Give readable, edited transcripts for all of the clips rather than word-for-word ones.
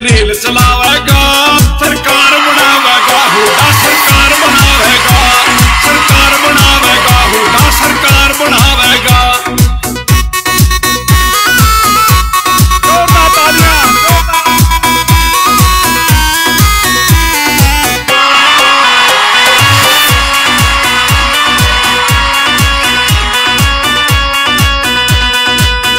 Rail चलावेगा सरकार बनावेगा, हुडा सरकार बनावेगा, सरकार बनावेगा, हुडा सरकार बनावेगा।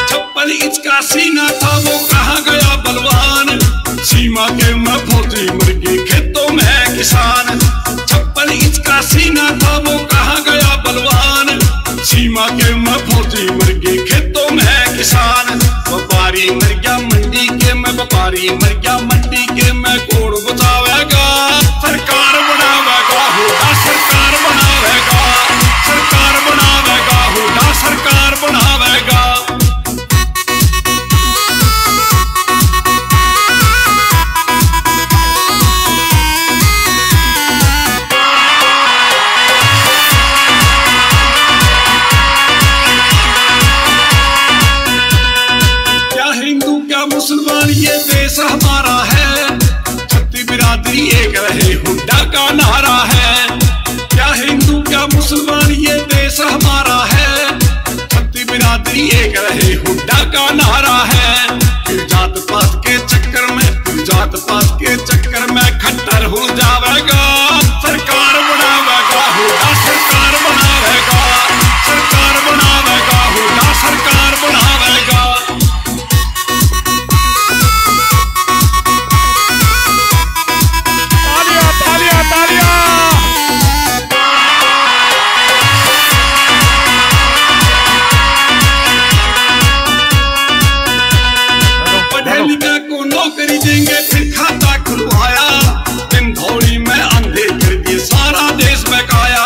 छप्पन इंच का सीना था वो कहाँ गया बलवान, सीमा के में फौजी मर गए खेतों में किसान। 56 इंच का सीना था वो कहाँ गया बलवान, सीमा के में फौजी मर गए खेतों में किसान। व्यापारी मर गया मंडी के में, व्यापारी मर गया मंडी के में, कोड़ बचावेगा सरकार बनावेगा, हुडा सरकार बनावेगा, सरकार बनावेगा, हुडा सरकार बनावेगा। मुसलमान ये देश हमारा है, छत्ती बिरादरी एक रहे हुड्डा का नारा है। क्या हिंदू क्या मुसलमान ये देश हमारा है, छत्ती बिरादरी एक रहे हुड्डा का नारा है। फिर जात पात के चक्कर में, फिर जात पात के चक्कर में खट्टर हो जावेगा सरकार बनावेगा, हुड्डा सरकार बनावेगा, सरकार बनावेगा, हुड्डा सरकार बनावेगा। नौकरी देंगे फिर खाता खुलवाया, दिन धौड़ी में अंधे कर दिए सारा देश बकाया।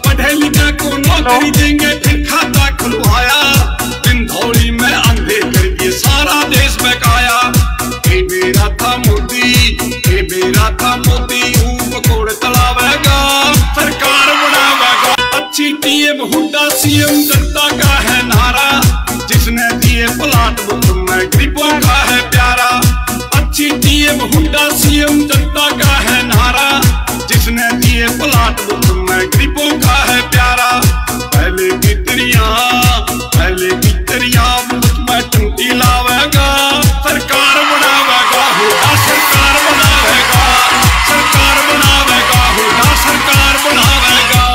पढ़े लिखे को नौकरी देंगे फिर खाता खुलवाया, दिन धौड़ी में अंधे कर दिए सारा देश बकाया। ये मेरा था मोदी, ये मेरा था मोदी, पकोड़े तलावेगा सरकार बनावेगा। अच्छी टीएम हुड्डा सीएम जनता का है नारा, जिसने दिए प्लाट वो में गरीबों का है प्यारा। अच्छी टीएम हुड्डा सीएम जनता का है नारा, जिसने दिए प्लाट वो में गरीबों का है प्यारा। पहले की तरिया, पहले की तरिया मुझ में टंटी लावेगा सरकार बनावेगा, हुड्डा सरकार बनावेगा, सरकार बनावेगा, हुड्डा सरकार बनावेगा।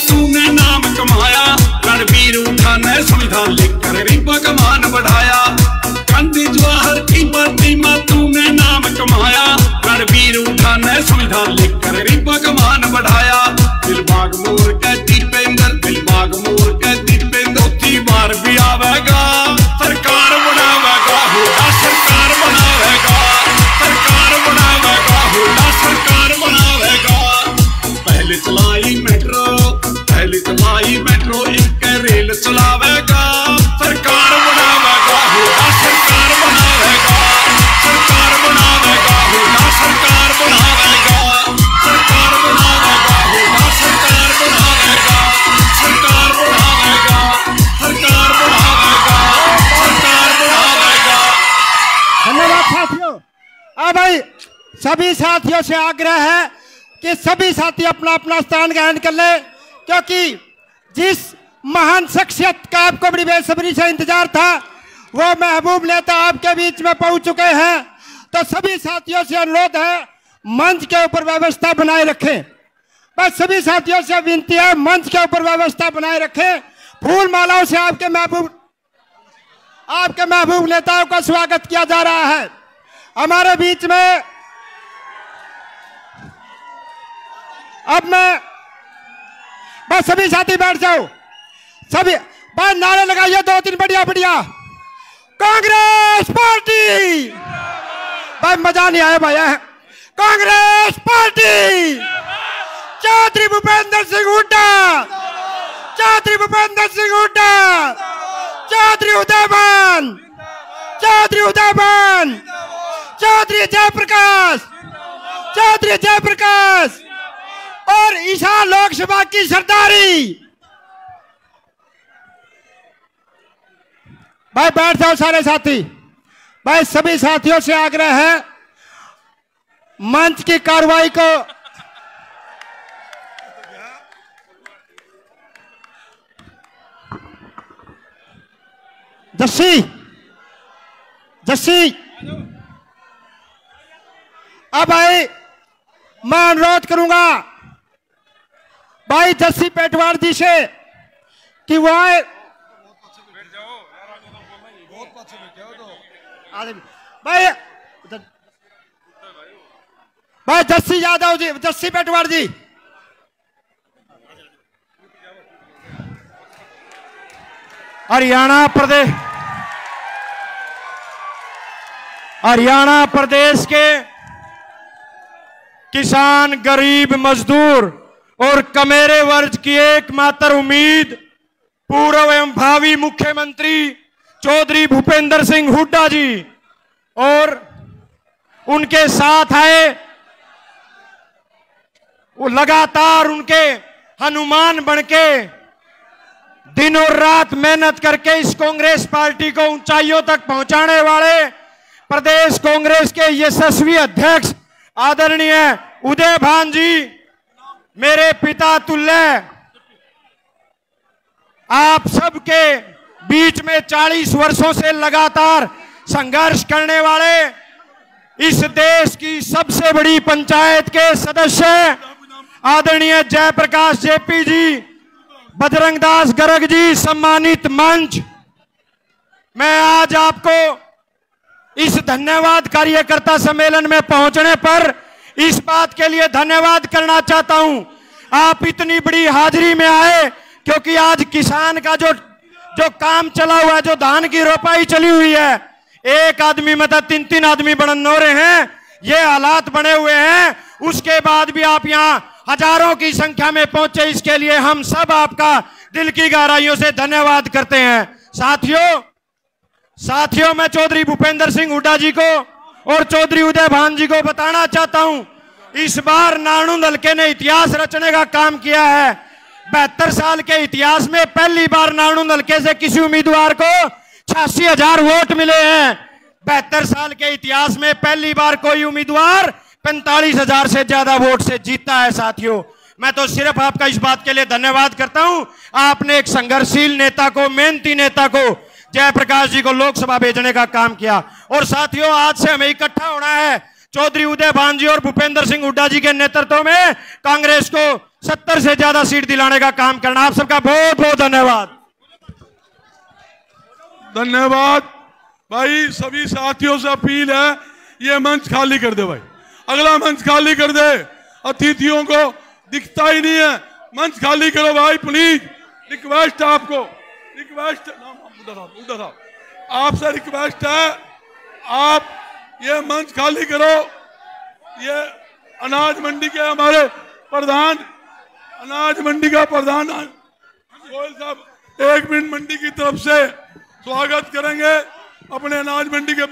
तूने नाम कमाया, रणवीर उठा ने संविधान लिखकर गरीबों का मान बढ़ाया। गांधी जवाहर की प्रतिमा तूने नाम कमाया, रणवीर उठा ने संविधान लिखकर गरीबों का मान बढ़ाया। दिलबाग मोर के दीपेंद्र, दिलबाग मोर के दीपेंद्र की बार भी आवेगा सरकार बनावेगा, हुड्डा सरकार बनावेगा, सरकार बनावेगा, हुड्डा सरकार बनावेगा। पहले चलाई मेट्रो, पहले चलाई मेट्रो, एक रेल चलावेगा सरकार बनावेगा, हुड्डा सरकार बनावेगा, सरकार बनावेगा, हुड्डा सरकार बनावेगा, सरकार बनावेगा, हुड्डा सरकार बनावेगा, सरकार बनावेगा, सरकार बनावेगा, सरकार बनावेगा। धन्यवाद साथियों। अब भाई सभी साथियों से आग्रह है कि सभी साथी अपना अपना स्थान ग्रहण कर ले, क्योंकि जिस महान शख्सियत का आपको बड़ी बेसब्री से इंतजार था वो महबूब नेता आपके बीच में पहुंच चुके हैं। तो सभी साथियों से अनुरोध है मंच के ऊपर व्यवस्था बनाए रखें, बस सभी साथियों से विनती है मंच के ऊपर व्यवस्था बनाए रखें। फूल मालाओं से आपके महबूब नेताओं का स्वागत किया जा रहा है। हमारे बीच में अब मैं बस सभी साथी बैठ जाओ, सभी बस नारे लगाइए दो तीन बढ़िया बढ़िया। कांग्रेस पार्टी, भाई मजा नहीं आया भाई। कांग्रेस पार्टी, चौधरी भूपेंद्र सिंह हुड्डा, चौधरी भूपेंद्र सिंह हुड्डा, चौधरी उदयमान, चौधरी उदयभान, चौधरी जयप्रकाश, चौधरी जयप्रकाश और ईशान लोकसभा की सरदारी। भाई बैठ जाओ सारे साथी। भाई सभी साथियों से आग्रह है मंच की कार्रवाई को जस्सी जस्सी अब भाई मैं अनुरोध करूंगा भाई जस्सी पेटवार जी से कि वो आए। भाई भाई जस्सी यादव जी, जस्सी पेटवार जी। हरियाणा प्रदेश के किसान, गरीब, मजदूर और कमेरे वर्ग की एकमात्र उम्मीद पूर्व एवं भावी मुख्यमंत्री चौधरी भूपेंद्र सिंह हुड्डा जी और उनके साथ आए वो लगातार उनके हनुमान बनके दिन और रात मेहनत करके इस कांग्रेस पार्टी को ऊंचाइयों तक पहुंचाने वाले प्रदेश कांग्रेस के यशस्वी अध्यक्ष आदरणीय उदयभान जी, मेरे पिता तुल्य, आप सबके बीच में 40 वर्षों से लगातार संघर्ष करने वाले इस देश की सबसे बड़ी पंचायत के सदस्य आदरणीय जयप्रकाश जेपी जी, बजरंग दास गर्ग जी, सम्मानित मंच, मैं आज आपको इस धन्यवाद कार्यकर्ता सम्मेलन में पहुंचने पर इस बात के लिए धन्यवाद करना चाहता हूं। आप इतनी बड़ी हाजिरी में आए क्योंकि आज किसान का जो काम चला हुआ है, जो धान की रोपाई चली हुई है, एक आदमी मतलब 3-3 आदमी बनन हो रहे हैं, ये हालात बने हुए हैं। उसके बाद भी आप यहाँ हजारों की संख्या में पहुंचे, इसके लिए हम सब आपका दिल की गहराइयों से धन्यवाद करते हैं। साथियों मैं चौधरी भूपेंद्र सिंह हुड्डा जी को और चौधरी उदयभान जी को बताना चाहता हूं, इस बार नारनौंद हल्के ने इतिहास रचने का काम किया है। 72 साल के इतिहास में पहली बार नारनौंद हल्के से किसी उम्मीदवार को 86,000 वोट मिले हैं। 72 साल के इतिहास में पहली बार कोई उम्मीदवार 45,000 से ज्यादा वोट से जीता है। साथियों मैं तो सिर्फ आपका इस बात के लिए धन्यवाद करता हूं, आपने एक संघर्षशील नेता को, मेहनती नेता को, जयप्रकाश जी को लोकसभा भेजने का काम किया। और साथियों आज से हमें इकट्ठा होना है चौधरी उदयभान जी और भूपेंद्र सिंह हुड्डा जी के नेतृत्व में कांग्रेस को 70 से ज्यादा सीट दिलाने का काम करना। आप सबका बहुत बहुत धन्यवाद। धन्यवाद भाई। सभी साथियों से अपील है ये मंच खाली कर दे भाई, अगला मंच खाली कर दे, अतिथियों को दिखता ही नहीं है, मंच खाली करो भाई प्लीज। रिक्वेस्ट है आपको, रिक्वेस्ट उधर आपसे रिक्वेस्ट है, आप ये मंच खाली करो। ये अनाज मंडी के हमारे प्रधान, अनाज मंडी का प्रधान गोयल साहब 1 मिनट मंडी की तरफ से स्वागत करेंगे अपने अनाज मंडी के।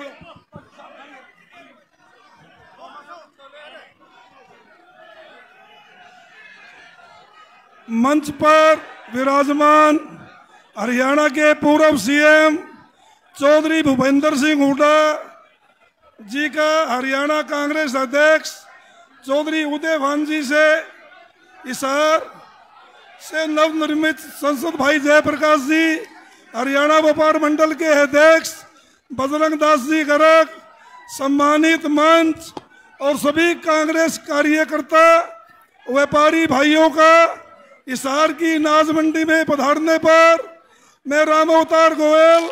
मंच पर विराजमान हरियाणा के पूर्व सीएम चौधरी भूपेंद्र सिंह हुड्डा जी का हरियाणा कांग्रेस अध्यक्ष चौधरी उदयभान जी से हिसार से नवनिर्मित संसद भाई जयप्रकाश जी, हरियाणा व्यापार मंडल के अध्यक्ष बजरंग दास जी गर्ग, सम्मानित मंच और सभी कांग्रेस कार्यकर्ता व्यापारी भाइयों का हिसार की अनाज मंडी में पधारने पर मैं राम अवतार गोयल,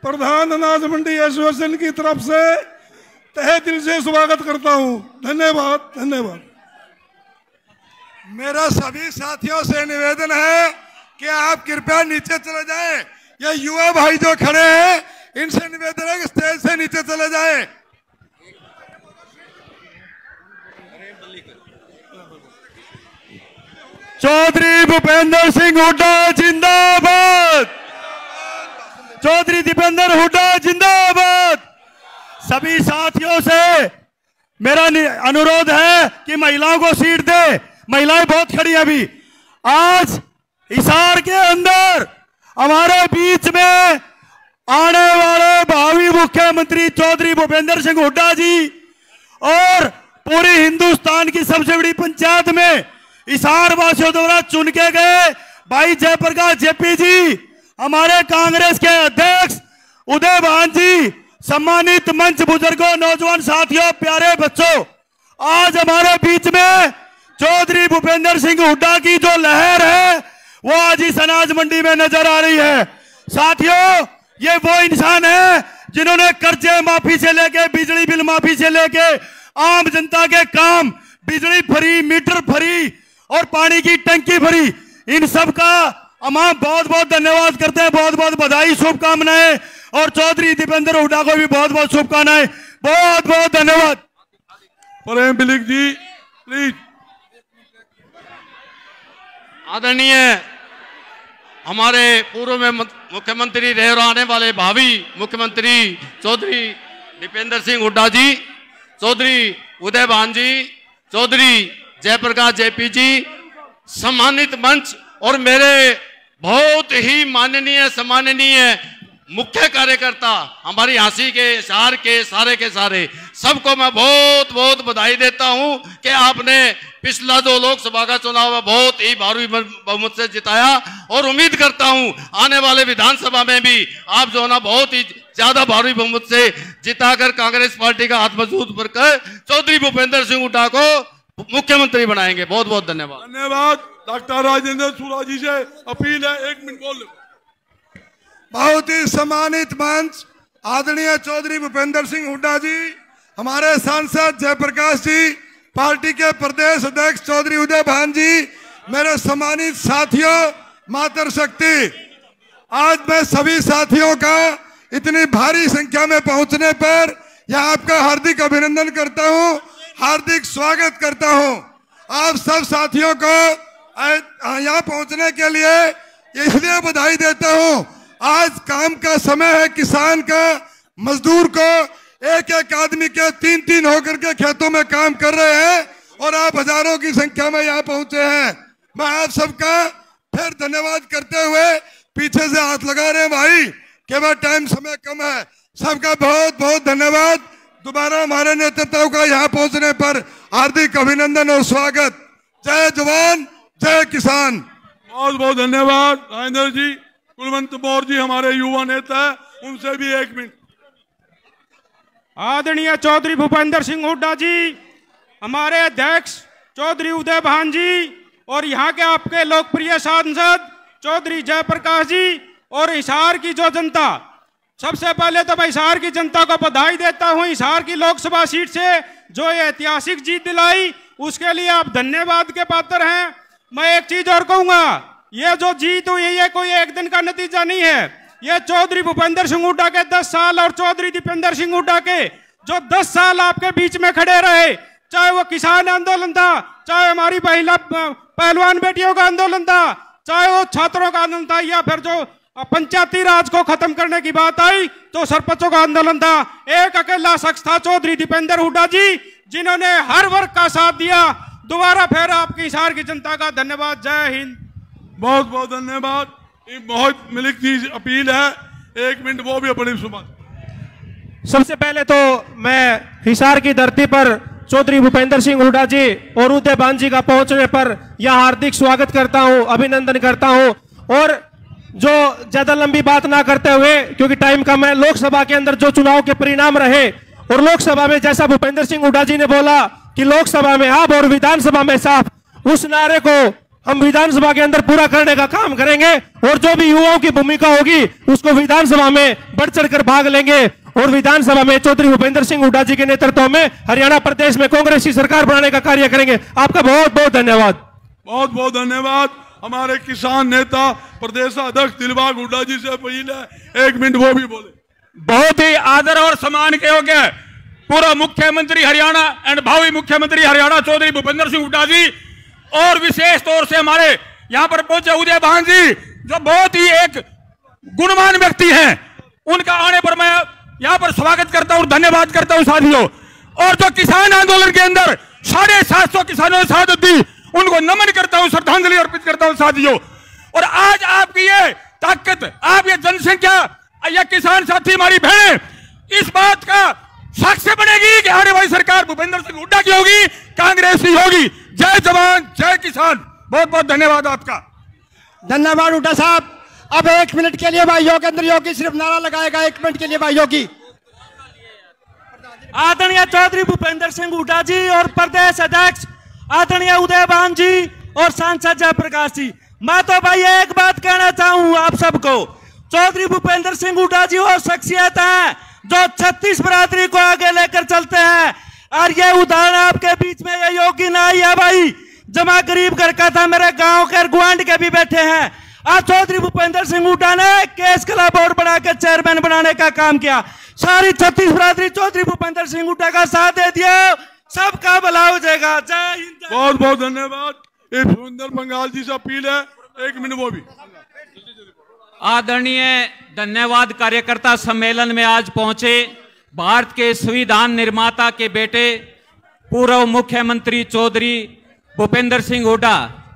प्रधान अनाज मंडी एसोसिएशन की तरफ से तहे दिल से स्वागत करता हूं। धन्यवाद धन्यवाद। मेरा सभी साथियों से निवेदन है कि आप कृपया नीचे चले जाएं। ये युवा भाई जो खड़े हैं इनसे निवेदन है कि स्टेज से नीचे चले जाएं। चौधरी भूपेंद्र सिंह हुड्डा जिंदाबाद, चौधरी दीपेंद्र हुड्डा जिंदाबाद, सभी साथियों से मेरा अनुरोध है कि महिलाओं को सीट दे। महिलाएं बहुत खड़ी हैं अभी। आज हिसार के अंदर हमारे बीच में आने वाले भावी मुख्यमंत्री चौधरी भूपेंद्र सिंह हुड्डा जी और पूरी हिंदुस्तान की सबसे बड़ी पंचायत में हिसार वासियों द्वारा चुन के गए भाई जयप्रकाश जेपी जी, हमारे कांग्रेस के अध्यक्ष उदय भान जी, सम्मानित मंच, बुजुर्गों, नौजवान साथियों, प्यारे बच्चों, आज हमारे बीच में चौधरी भूपेंद्र सिंह हुड्डा की जो लहर है वो आज इस अनाज मंडी में नजर आ रही है। साथियों, ये वो इंसान है जिन्होंने कर्जे माफी से लेके बिजली बिल माफी से लेके आम जनता के काम, बिजली फ्री, मीटर फ्री और पानी की टंकी फ्री, इन सब का हम बहुत बहुत धन्यवाद करते हैं। बहुत बहुत बधाई, शुभकामनाएं, और चौधरी दीपेंद्र हुड्डा को भी बहुत बहुत शुभकामनाएं। बहुत बहुत धन्यवाद। प्रेम बिलिक जी प्लीज। आदरणीय हमारे पूर्व में मुख्यमंत्री रहे और आने वाले भावी मुख्यमंत्री चौधरी दीपेंद्र सिंह हुड्डा जी, चौधरी उदय भान जी, चौधरी जयप्रकाश जेपी जी, सम्मानित मंच और मेरे बहुत ही माननीय सम्माननीय मुख्य कार्यकर्ता, हमारी झांसी के, शहर के सारे सबको मैं बहुत बहुत बधाई देता हूं कि आपने पिछला जो लोकसभा का चुनाव है बहुत ही भारी बहुमत से जिताया और उम्मीद करता हूं आने वाले विधानसभा में भी आप जो है ना बहुत ही ज्यादा भारी बहुमत से जिताकर कांग्रेस पार्टी का हाथ मजबूत करके चौधरी भूपेंद्र सिंह हुड्डा को मुख्यमंत्री बनाएंगे। बहुत बहुत धन्यवाद। धन्यवाद। डॉक्टर राजेंद्र सूरा जी से अपील है, 1 मिनट बोल। बहुत ही सम्मानित मंच, आदरणीय चौधरी भूपेंद्र सिंह हुड्डा जी, हमारे सांसद जयप्रकाश जी, पार्टी के प्रदेश अध्यक्ष चौधरी उदय भान जी, मेरे सम्मानित साथियों, मातृ शक्ति, आज मैं सभी साथियों का इतनी भारी संख्या में पहुंचने पर यह आपका हार्दिक अभिनंदन करता हूं, हार्दिक स्वागत करता हूं। आप सब साथियों को यहाँ पहुंचने के लिए इसलिए बधाई देता हूं, आज काम का समय है, किसान का, मजदूर को, एक एक आदमी के 3-3 होकर के खेतों में काम कर रहे हैं और आप हजारों की संख्या में यहाँ पहुंचे हैं। मैं आप सबका फिर धन्यवाद करते हुए, पीछे से हाथ लगा रहे हैं भाई, केवल टाइम समय कम है, सबका बहुत बहुत धन्यवाद। दोबारा हमारे नेतृत्व का यहाँ पहुंचने पर हार्दिक अभिनंदन और स्वागत। जय जवान, जय किसान। बहुत बहुत धन्यवाद राजेंद्र जी। कुलवंत मौर्य जी हमारे युवा नेता है, उनसे भी 1 मिनट। आदरणीय चौधरी भूपेंद्र सिंह हुड्डा जी, हमारे अध्यक्ष चौधरी उदय भान जी और यहाँ के आपके लोकप्रिय सांसद चौधरी जयप्रकाश जी और हिसार की जो जनता, सबसे पहले तो मैं हिसार की जनता को बधाई देता हूँ। हिसार की लोकसभा सीट से जो ये ऐतिहासिक जीत दिलाई उसके लिए आप धन्यवाद के पात्र हैं। मैं एक चीज और कहूंगा, ये जो जीत हुई है ये कोई एक दिन का नतीजा नहीं है, ये चौधरी भूपेंद्र सिंह हुड्डा के 10 साल और चौधरी दीपेंद्र सिंह हुड्डा के जो 10 साल आपके बीच में खड़े रहे, चाहे वो किसान आंदोलन था, चाहे हमारी पहलवान बेटियों का आंदोलन था, चाहे वो छात्रों का आंदोलन था, या फिर जो पंचायती राज को खत्म करने की बात आई तो सरपंचों का आंदोलन था, एक अकेला शख्स था चौधरी दीपेंद्र हुड्डा जी, जिन्होंने हर वर्ग का साथ दिया। दोबारा फिर आपकी हिसार की जनता का धन्यवाद। जय हिंद। बहुत बहुत धन्यवाद। बहुत मिलिक जी अपील है, 1 मिनट वो भी अपनी सुबह। सबसे पहले तो मैं हिसार की धरती पर चौधरी भूपेंद्र सिंह हुड्डा जी और उदय भान जी का पहुंचने पर यह हार्दिक स्वागत करता हूं, अभिनंदन करता हूं। और जो ज्यादा लंबी बात ना करते हुए, क्योंकि टाइम कम है, लोकसभा के अंदर जो चुनाव के परिणाम रहे और लोकसभा में जैसा भूपेंद्र सिंह हुड्डा जी ने बोला कि लोकसभा में आप और विधानसभा में साफ, उस नारे को हम विधानसभा के अंदर पूरा करने का काम करेंगे और जो भी युवाओं की भूमिका होगी उसको विधानसभा में बढ़ चढ़कर भाग लेंगे और विधानसभा में चौधरी भूपेंद्र सिंह हुड्डा जी के नेतृत्व में हरियाणा प्रदेश में कांग्रेस की सरकार बनाने का कार्य करेंगे। आपका बहुत बहुत धन्यवाद। बहुत बहुत धन्यवाद। हमारे किसान नेता प्रदेश अध्यक्ष दिलबाग हुड्डा जी से अपील है, 1 मिनट वो भी बोले। बहुत ही आदर और सम्मान के योग्य पूर्व मुख्यमंत्री हरियाणा एंड भावी मुख्यमंत्री हरियाणा चौधरी भूपेंद्र सिंह हुड्डा जी और विशेष तौर से हमारे यहाँ पर पहुंचे उदय भान जी, जो बहुत ही एक गुणवान व्यक्ति हैं, उनका आने पर मैं यहाँ पर स्वागत करता हूँ, धन्यवाद करता हूँ साथियों। और जो किसान आंदोलन के अंदर 750 किसानों ने शहादत दी, उनको नमन करता हूँ, श्रद्धांजलि अर्पित करता हूँ साथियों। और आज आपकी ये ताकत, आप ये जनसंख्या, या किसान साथी हमारी बहनें इस बात का साक्ष्य बनेगी कि आने वाली सरकार भूपेंद्र सिंह हुड्डा की होगी, कांग्रेस की होगी। जय जवान जय किसान। बहुत बहुत धन्यवाद आपका। धन्यवाद हुड्डा साहब। अब 1 मिनट के लिए भाई योगेंद्र योगी सिर्फ नारा लगाएगा, 1 मिनट के लिए भाई योगी। आदरणीय चौधरी भूपेंद्र सिंह हुड्डा जी और प्रदेश अध्यक्ष आदरणीय उदयभान जी और सांसद जयप्रकाश जी, मैं तो भाई एक बात कहना चाहूँ आप सबको, चौधरी भूपेंद्र सिंह हुड्डा जी वो शख्सियत है जो 36 बरादरी को आगे लेकर चलते हैं। और ये उदाहरण आपके बीच में ये योगी ना ही है भाई, जमा गरीब घर का था, मेरे गांव के गुआंड के भी बैठे हैं। आज चौधरी भूपेंद्र सिंह हुड्डा ने केस कला बोर्ड बनाकर चेयरमैन बनाने का काम किया। सारी 36 बरादरी चौधरी भूपेंद्र सिंह हुड्डा का साथ दे दिया, सबका भला हो जाएगा। जय हिंद। बहुत बहुत धन्यवाद। सुरेंद्र बंगाल जी से अपील है, 1 मिनट वो भी। आदरणीय धन्यवाद। कार्यकर्ता सम्मेलन में आज पहुंचे भारत के संविधान निर्माता के बेटे पूर्व मुख्यमंत्री चौधरी भूपेंद्र सिंह हुड्डा,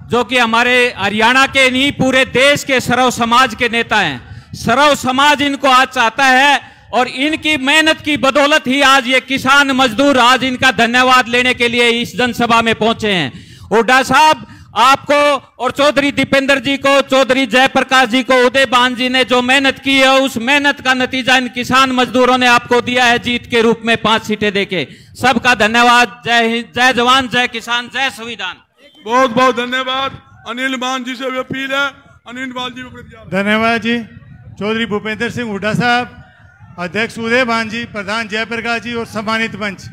जो कि हमारे हरियाणा के नहीं पूरे देश के सर्व समाज के नेता हैं। सर्व समाज इनको आज चाहता है और इनकी मेहनत की बदौलत ही आज ये किसान मजदूर आज इनका धन्यवाद लेने के लिए इस जनसभा में पहुंचे हैं। हुड्डा साहब, आपको और चौधरी दीपेंद्र जी को, चौधरी जयप्रकाश जी को, उदयभान जी ने जो मेहनत की है, उस मेहनत का नतीजा इन किसान मजदूरों ने आपको दिया है जीत के रूप में 5 सीटें देके। सबका धन्यवाद। जय हिंद, जय जवान जय किसान, जय संविधान। बहुत बहुत धन्यवाद। अनिल मान जी से भी अपील है, अनिल मान जी। धन्यवाद जी। चौधरी भूपेंद्र सिंह हुड्डा साहब, अध्यक्ष उदयभान जी, प्रधान जयप्रकाश जी और सम्मानित मंच।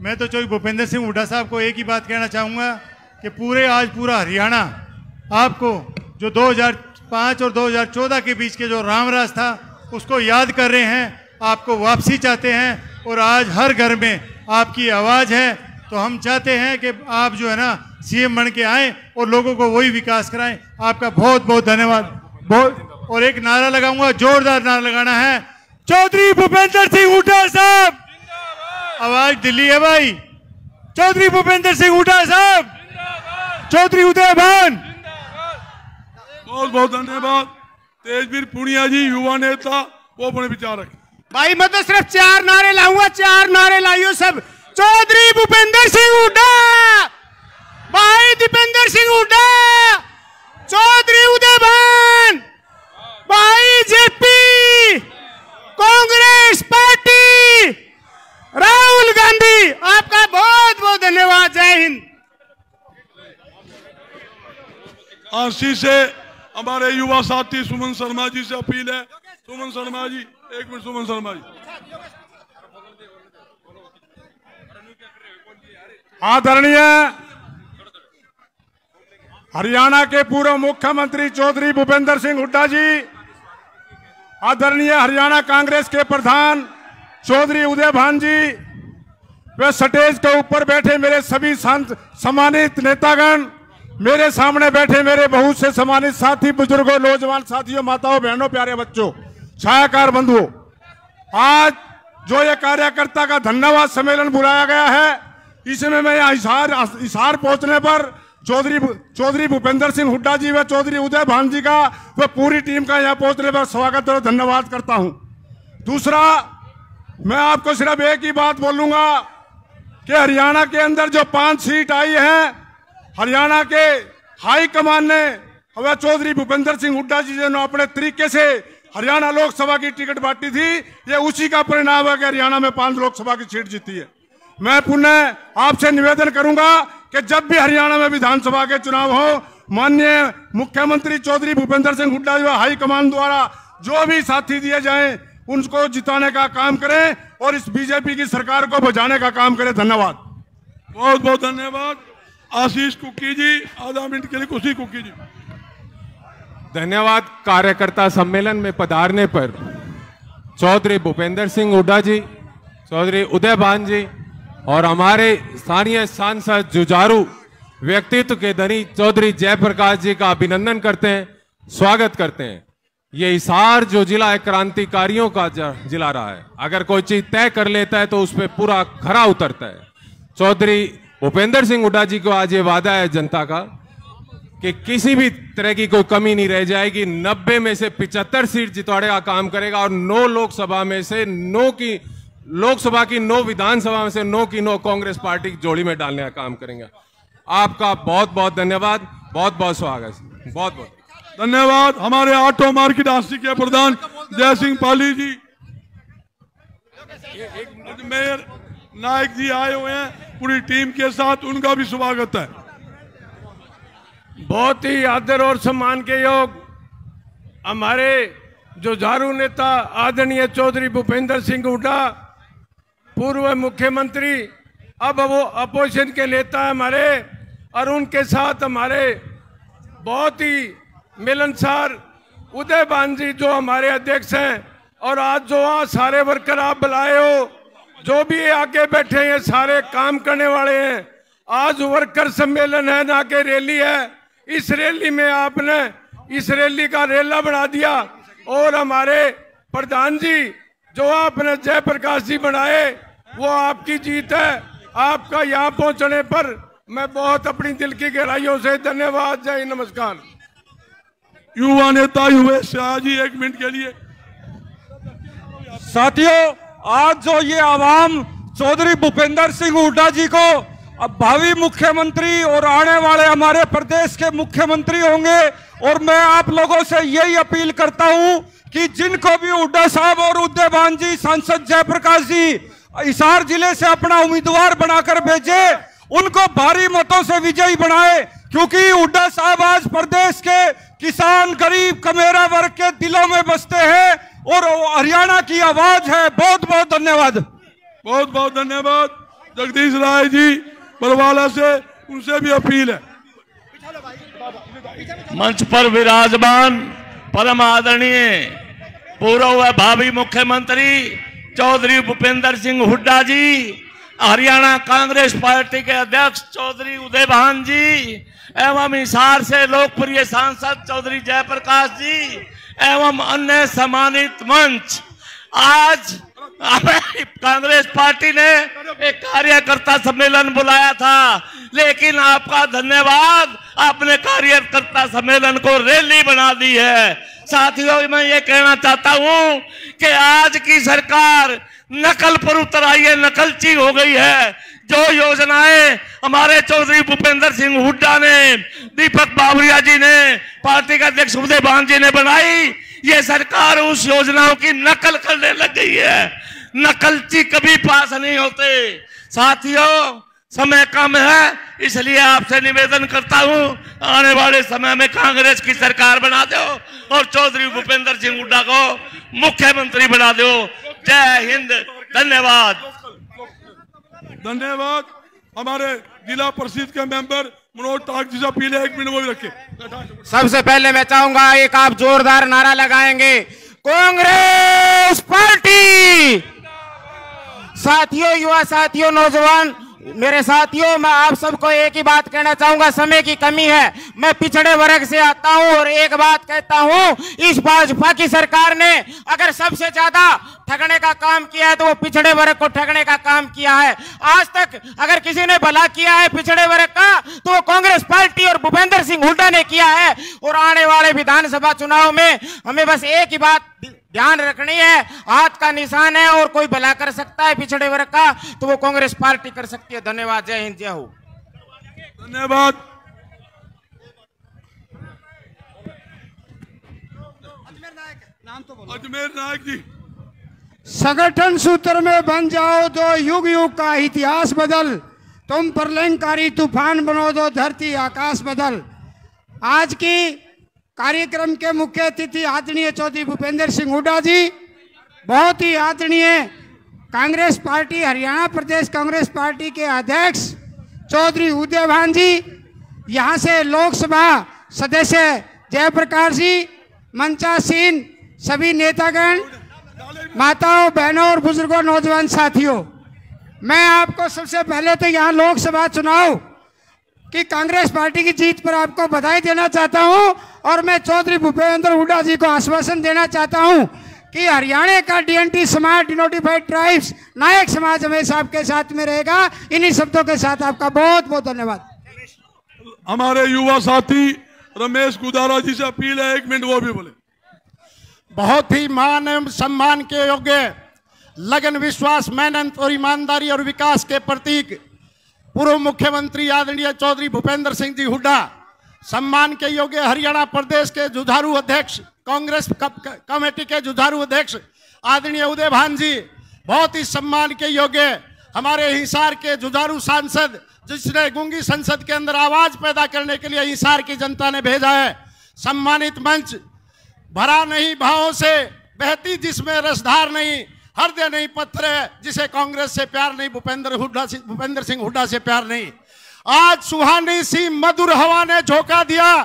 मैं तो चौधरी भूपेंद्र सिंह हुड्डा साहब को एक ही बात कहना चाहूँगा कि आज पूरा हरियाणा आपको जो 2005 और 2014 के बीच के जो रामराज था उसको याद कर रहे हैं, आपको वापसी चाहते हैं और आज हर घर में आपकी आवाज़ है। तो हम चाहते हैं कि आप जो है ना सीएम बन के आएँ और लोगों को वही विकास कराएं। आपका बहुत बहुत धन्यवाद। और एक नारा लगाऊंगा, जोरदार नारा लगाना है, चौधरी भूपेंद्र सिंह हुड्डा साहब। आवाज दिल्ली है भाई। चौधरी भूपेंद्र सिंह हुड्डा साहब, चौधरी उदयभान। बहुत बहुत धन्यवाद। तेजवीर पुनिया जी, युवा नेता, वो अपने विचार रखें। भाई मैं तो सिर्फ 4 नारे लाऊंगा, 4 नारे लाइयो सब। चौधरी भूपेंद्र सिंह हुड्डा, भाई दीपेंद्र सिंह हुड्डा, चौधरी उदयभान, भाई जेपी, कांग्रेस पार्टी, राहुल गांधी। आपका बहुत बहुत धन्यवाद। जय हिंद। आशीष से हमारे युवा साथी सुमन शर्मा जी से अपील है। सुमन शर्मा जी, 1 मिनट। सुमन शर्मा जी। आदरणीय हरियाणा के पूर्व मुख्यमंत्री चौधरी भूपेंद्र सिंह हुड्डा जी, आदरणीय हरियाणा कांग्रेस के प्रधान चौधरी उदयभान जी, वे स्टेज के ऊपर बैठे मेरे सभी सम्मानित नेतागण, मेरे सामने बैठे मेरे बहुत से सम्मानित साथी, बुजुर्गों, नौजवान साथियों, माताओं, बहनों, प्यारे बच्चों, छायाकार बंधुओं, आज जो ये कार्यकर्ता का धन्यवाद सम्मेलन बुलाया गया है, इसमें मैं यहाँ हिसार पहुंचने पर चौधरी भूपेंद्र सिंह हुड्डा जी व चौधरी उदयभान जी का व पूरी टीम का यहाँ पहुंचने पर स्वागत और धन्यवाद करता हूं। दूसरा, मैं आपको सिर्फ एक ही बात बोलूंगा कि हरियाणा के अंदर जो 5 सीट आई है, हरियाणा के हाईकमान ने हमें चौधरी भूपेंद्र सिंह हुड्डा जी ने अपने तरीके से हरियाणा लोकसभा की टिकट बांटी थी, ये उसी का परिणाम है कि हरियाणा में 5 लोकसभा की सीट जीती है। मैं पुनः आपसे निवेदन करूंगा कि जब भी हरियाणा में विधानसभा के चुनाव हो, माननीय मुख्यमंत्री चौधरी भूपेंद्र सिंह हुड्डा जी हाईकमान द्वारा जो भी साथी दिए जाएं, उनको जिताने का काम करें और इस बीजेपी की सरकार को बचाने का काम करें। धन्यवाद। बहुत बहुत धन्यवाद। आशीष कुक्की जी, आधा मिनट के लिए। कुशी कुक्की जी। धन्यवाद। कार्यकर्ता सम्मेलन में पधारने पर चौधरी भूपेंद्र सिंह हुड्डा जी, चौधरी उदयभान जी और हमारे स्थानीय सांसद जुझारू व्यक्तित्व के धनी चौधरी जयप्रकाश जी का अभिनंदन करते हैं, स्वागत करते हैं। ये हिसार जो जिला है क्रांतिकारियों का जिला रहा है। अगर कोई चीज तय कर लेता है तो उस पर पूरा खरा उतरता है। चौधरी भूपेंद्र सिंह हुड्डा जी को आज ये वादा है जनता का कि किसी भी तरह की कोई कमी नहीं रह जाएगी। 90 में से 75 सीट जितवाड़े का काम करेगा और 9 लोकसभा में से 9 की लोकसभा की 9 विधानसभा में से 9 की 9 कांग्रेस पार्टी की जोड़ी में डालने का काम करेंगे। आपका बहुत बहुत धन्यवाद, बहुत बहुत स्वागत, बहुत बहुत धन्यवाद। हमारे ऑटो मार्केट आंशिक के प्रधान जय सिंह पाली जी, मेयर नायक जी आए हुए हैं पूरी टीम के साथ, उनका भी स्वागत है। बहुत ही आदर और सम्मान के योग हमारे जुझारू नेता आदरणीय चौधरी भूपेंद्र सिंह हुड्डा, पूर्व मुख्यमंत्री, अब वो अपोजिशन के नेता है हमारे, और उनके साथ हमारे बहुत ही मिलनसार उदयभान जी जो हमारे अध्यक्ष हैं, और आज जो वहाँ सारे वर्कर आप बुलाए हो, जो भी आगे बैठे हैं सारे काम करने वाले हैं। आज वर्कर सम्मेलन है, ना कि रैली है। इस रैली में आपने इस रैली का रेला बना दिया, और हमारे प्रधान जी जो आपने जयप्रकाश जी बनाए वो आपकी जीत है। आपका यहाँ पहुंचने पर मैं बहुत अपनी दिल की गहराइयों से धन्यवाद। जय नमस्कार। युवा नेता युवेश शाह जी 1 मिनट के लिए। साथियों, आज जो ये आवाम चौधरी भूपेंद्र सिंह हुड्डा जी को अब भावी मुख्यमंत्री और आने वाले हमारे प्रदेश के मुख्यमंत्री होंगे, और मैं आप लोगों से यही अपील करता हूं कि जिनको भी हुड्डा साहब और उदयभान जी, सांसद जयप्रकाश जी हिसार जिले से अपना उम्मीदवार बनाकर भेजे, उनको भारी मतों से विजयी बनाए, क्योंकि हुड्डा साहब आज प्रदेश के किसान, गरीब, कमेरा वर्ग के दिलों में बसते हैं और हरियाणा की आवाज है। बहुत बहुत धन्यवाद। बहुत बहुत धन्यवाद। जगदीश राय जी बरवाला से, उनसे भी अपील है। मंच पर विराजमान परम आदरणीय पूर्व व भावी मुख्यमंत्री चौधरी भूपेंद्र सिंह हुड्डा जी, हरियाणा कांग्रेस पार्टी के अध्यक्ष चौधरी उदयभान जी, एवं हिसार से लोकप्रिय सांसद चौधरी जयप्रकाश जी एवं अन्य सम्मानित मंच, आज कांग्रेस पार्टी ने एक कार्यकर्ता सम्मेलन बुलाया था, लेकिन आपका धन्यवाद, आपने कार्यकर्ता सम्मेलन को रैली बना दी है। साथियों, मैं ये कहना चाहता हूं कि आज की सरकार नकल पर उतर आई है, नकलची हो गई है। जो योजनाएं हमारे चौधरी भूपेंद्र सिंह हुड्डा ने, दीपक बावरिया जी ने, पार्टी के अध्यक्ष उदयभान जी ने बनाई, ये सरकार उस योजनाओं की नकल करने लग गई है। नकलची कभी पास नहीं होते। साथियों, समय कम है, इसलिए आपसे निवेदन करता हूं, आने वाले समय में कांग्रेस की सरकार बना दो और चौधरी भूपेंद्र सिंह हुड्डा को मुख्यमंत्री बना दो। जय हिंद। धन्यवाद। धन्यवाद। हमारे जिला परिषद के मेंबर मनोज टाक जी से अपील है, 1 मिनट वो भी रखे। सबसे पहले मैं चाहूंगा एक आप जोरदार नारा लगाएंगे, कांग्रेस पार्टी। साथियों, युवा साथियों, नौजवान मेरे साथियों, मैं आप सबको एक ही बात कहना चाहूंगा, समय की कमी है। मैं पिछड़े वर्ग से आता हूं और एक बात कहता हूं, इस भाजपा की सरकार ने अगर सबसे ज्यादा ठगने का काम किया है तो वो पिछड़े वर्ग को ठगने का काम किया है। आज तक अगर किसी ने भला किया है पिछड़े वर्ग का तो वो कांग्रेस पार्टी और भूपेंद्र सिंह हुड्डा ने किया है। और आने वाले विधानसभा चुनाव में हमें बस एक ही बात ध्यान रखनी है, हाथ का निशान है और कोई भला कर सकता है पिछड़े वर्ग का तो वो कांग्रेस पार्टी कर सकती है। धन्यवाद। जय हिंद, जय हो। धन्यवाद। अजमेर नायक जी। संगठन सूत्र में बन जाओ दो युग युग का इतिहास बदल, तुम प्रलयंकारी तूफान बनो दो धरती आकाश बदल। आज की कार्यक्रम के मुख्य अतिथि आदरणीय चौधरी भूपेंद्र सिंह हुड्डा जी, बहुत ही आदरणीय कांग्रेस पार्टी, हरियाणा प्रदेश कांग्रेस पार्टी के अध्यक्ष चौधरी उदयभान जी, यहाँ से लोकसभा सदस्य जयप्रकाश जी, मंचासीन सभी नेतागण, माताओं, बहनों और बुजुर्गों, नौजवान साथियों, मैं आपको सबसे पहले तो यहाँ लोकसभा चुनाव कि कांग्रेस पार्टी की जीत पर आपको बधाई देना चाहता हूं और मैं चौधरी भूपेंद्र हुड्डा जी को आश्वासन देना चाहता हूं कि हरियाणा का डीएनटी समाज, डिनोटिफाइड ट्राइब्स, नायक समाज हमेशा आपके साथ में रहेगा। इन्हीं शब्दों के साथ आपका बहुत बहुत धन्यवाद। हमारे युवा साथी रमेश गुदारा जी से अपील है, 1 मिनट वो भी बोले। बहुत ही मान एवं सम्मान के योग्य, लगन, विश्वास, मेहनत और ईमानदारी और विकास के प्रतीक पूर्व मुख्यमंत्री आदरणीय चौधरी भूपेंद्र सिंह जी हुड्डा, सम्मान के योग्य हरियाणा प्रदेश के जुझारू अध्यक्ष, कांग्रेस कमेटी के जुझारू अध्यक्ष आदरणीय उदय भान जी, बहुत ही सम्मान के योग्य हमारे हिसार के जुझारू सांसद, जिसने गूंगी संसद के अंदर आवाज पैदा करने के लिए हिसार की जनता ने भेजा है। सम्मानित मंच, भरा नहीं भावों से बहती जिसमें रसधार नहीं, हृदय नहीं पत्थर है, जिसे कांग्रेस से प्यार नहीं, भूपेंद्र सिंह हुड्डा से प्यार नहीं। आज सुहानी सी मधुर हवा ने झोंका दिया,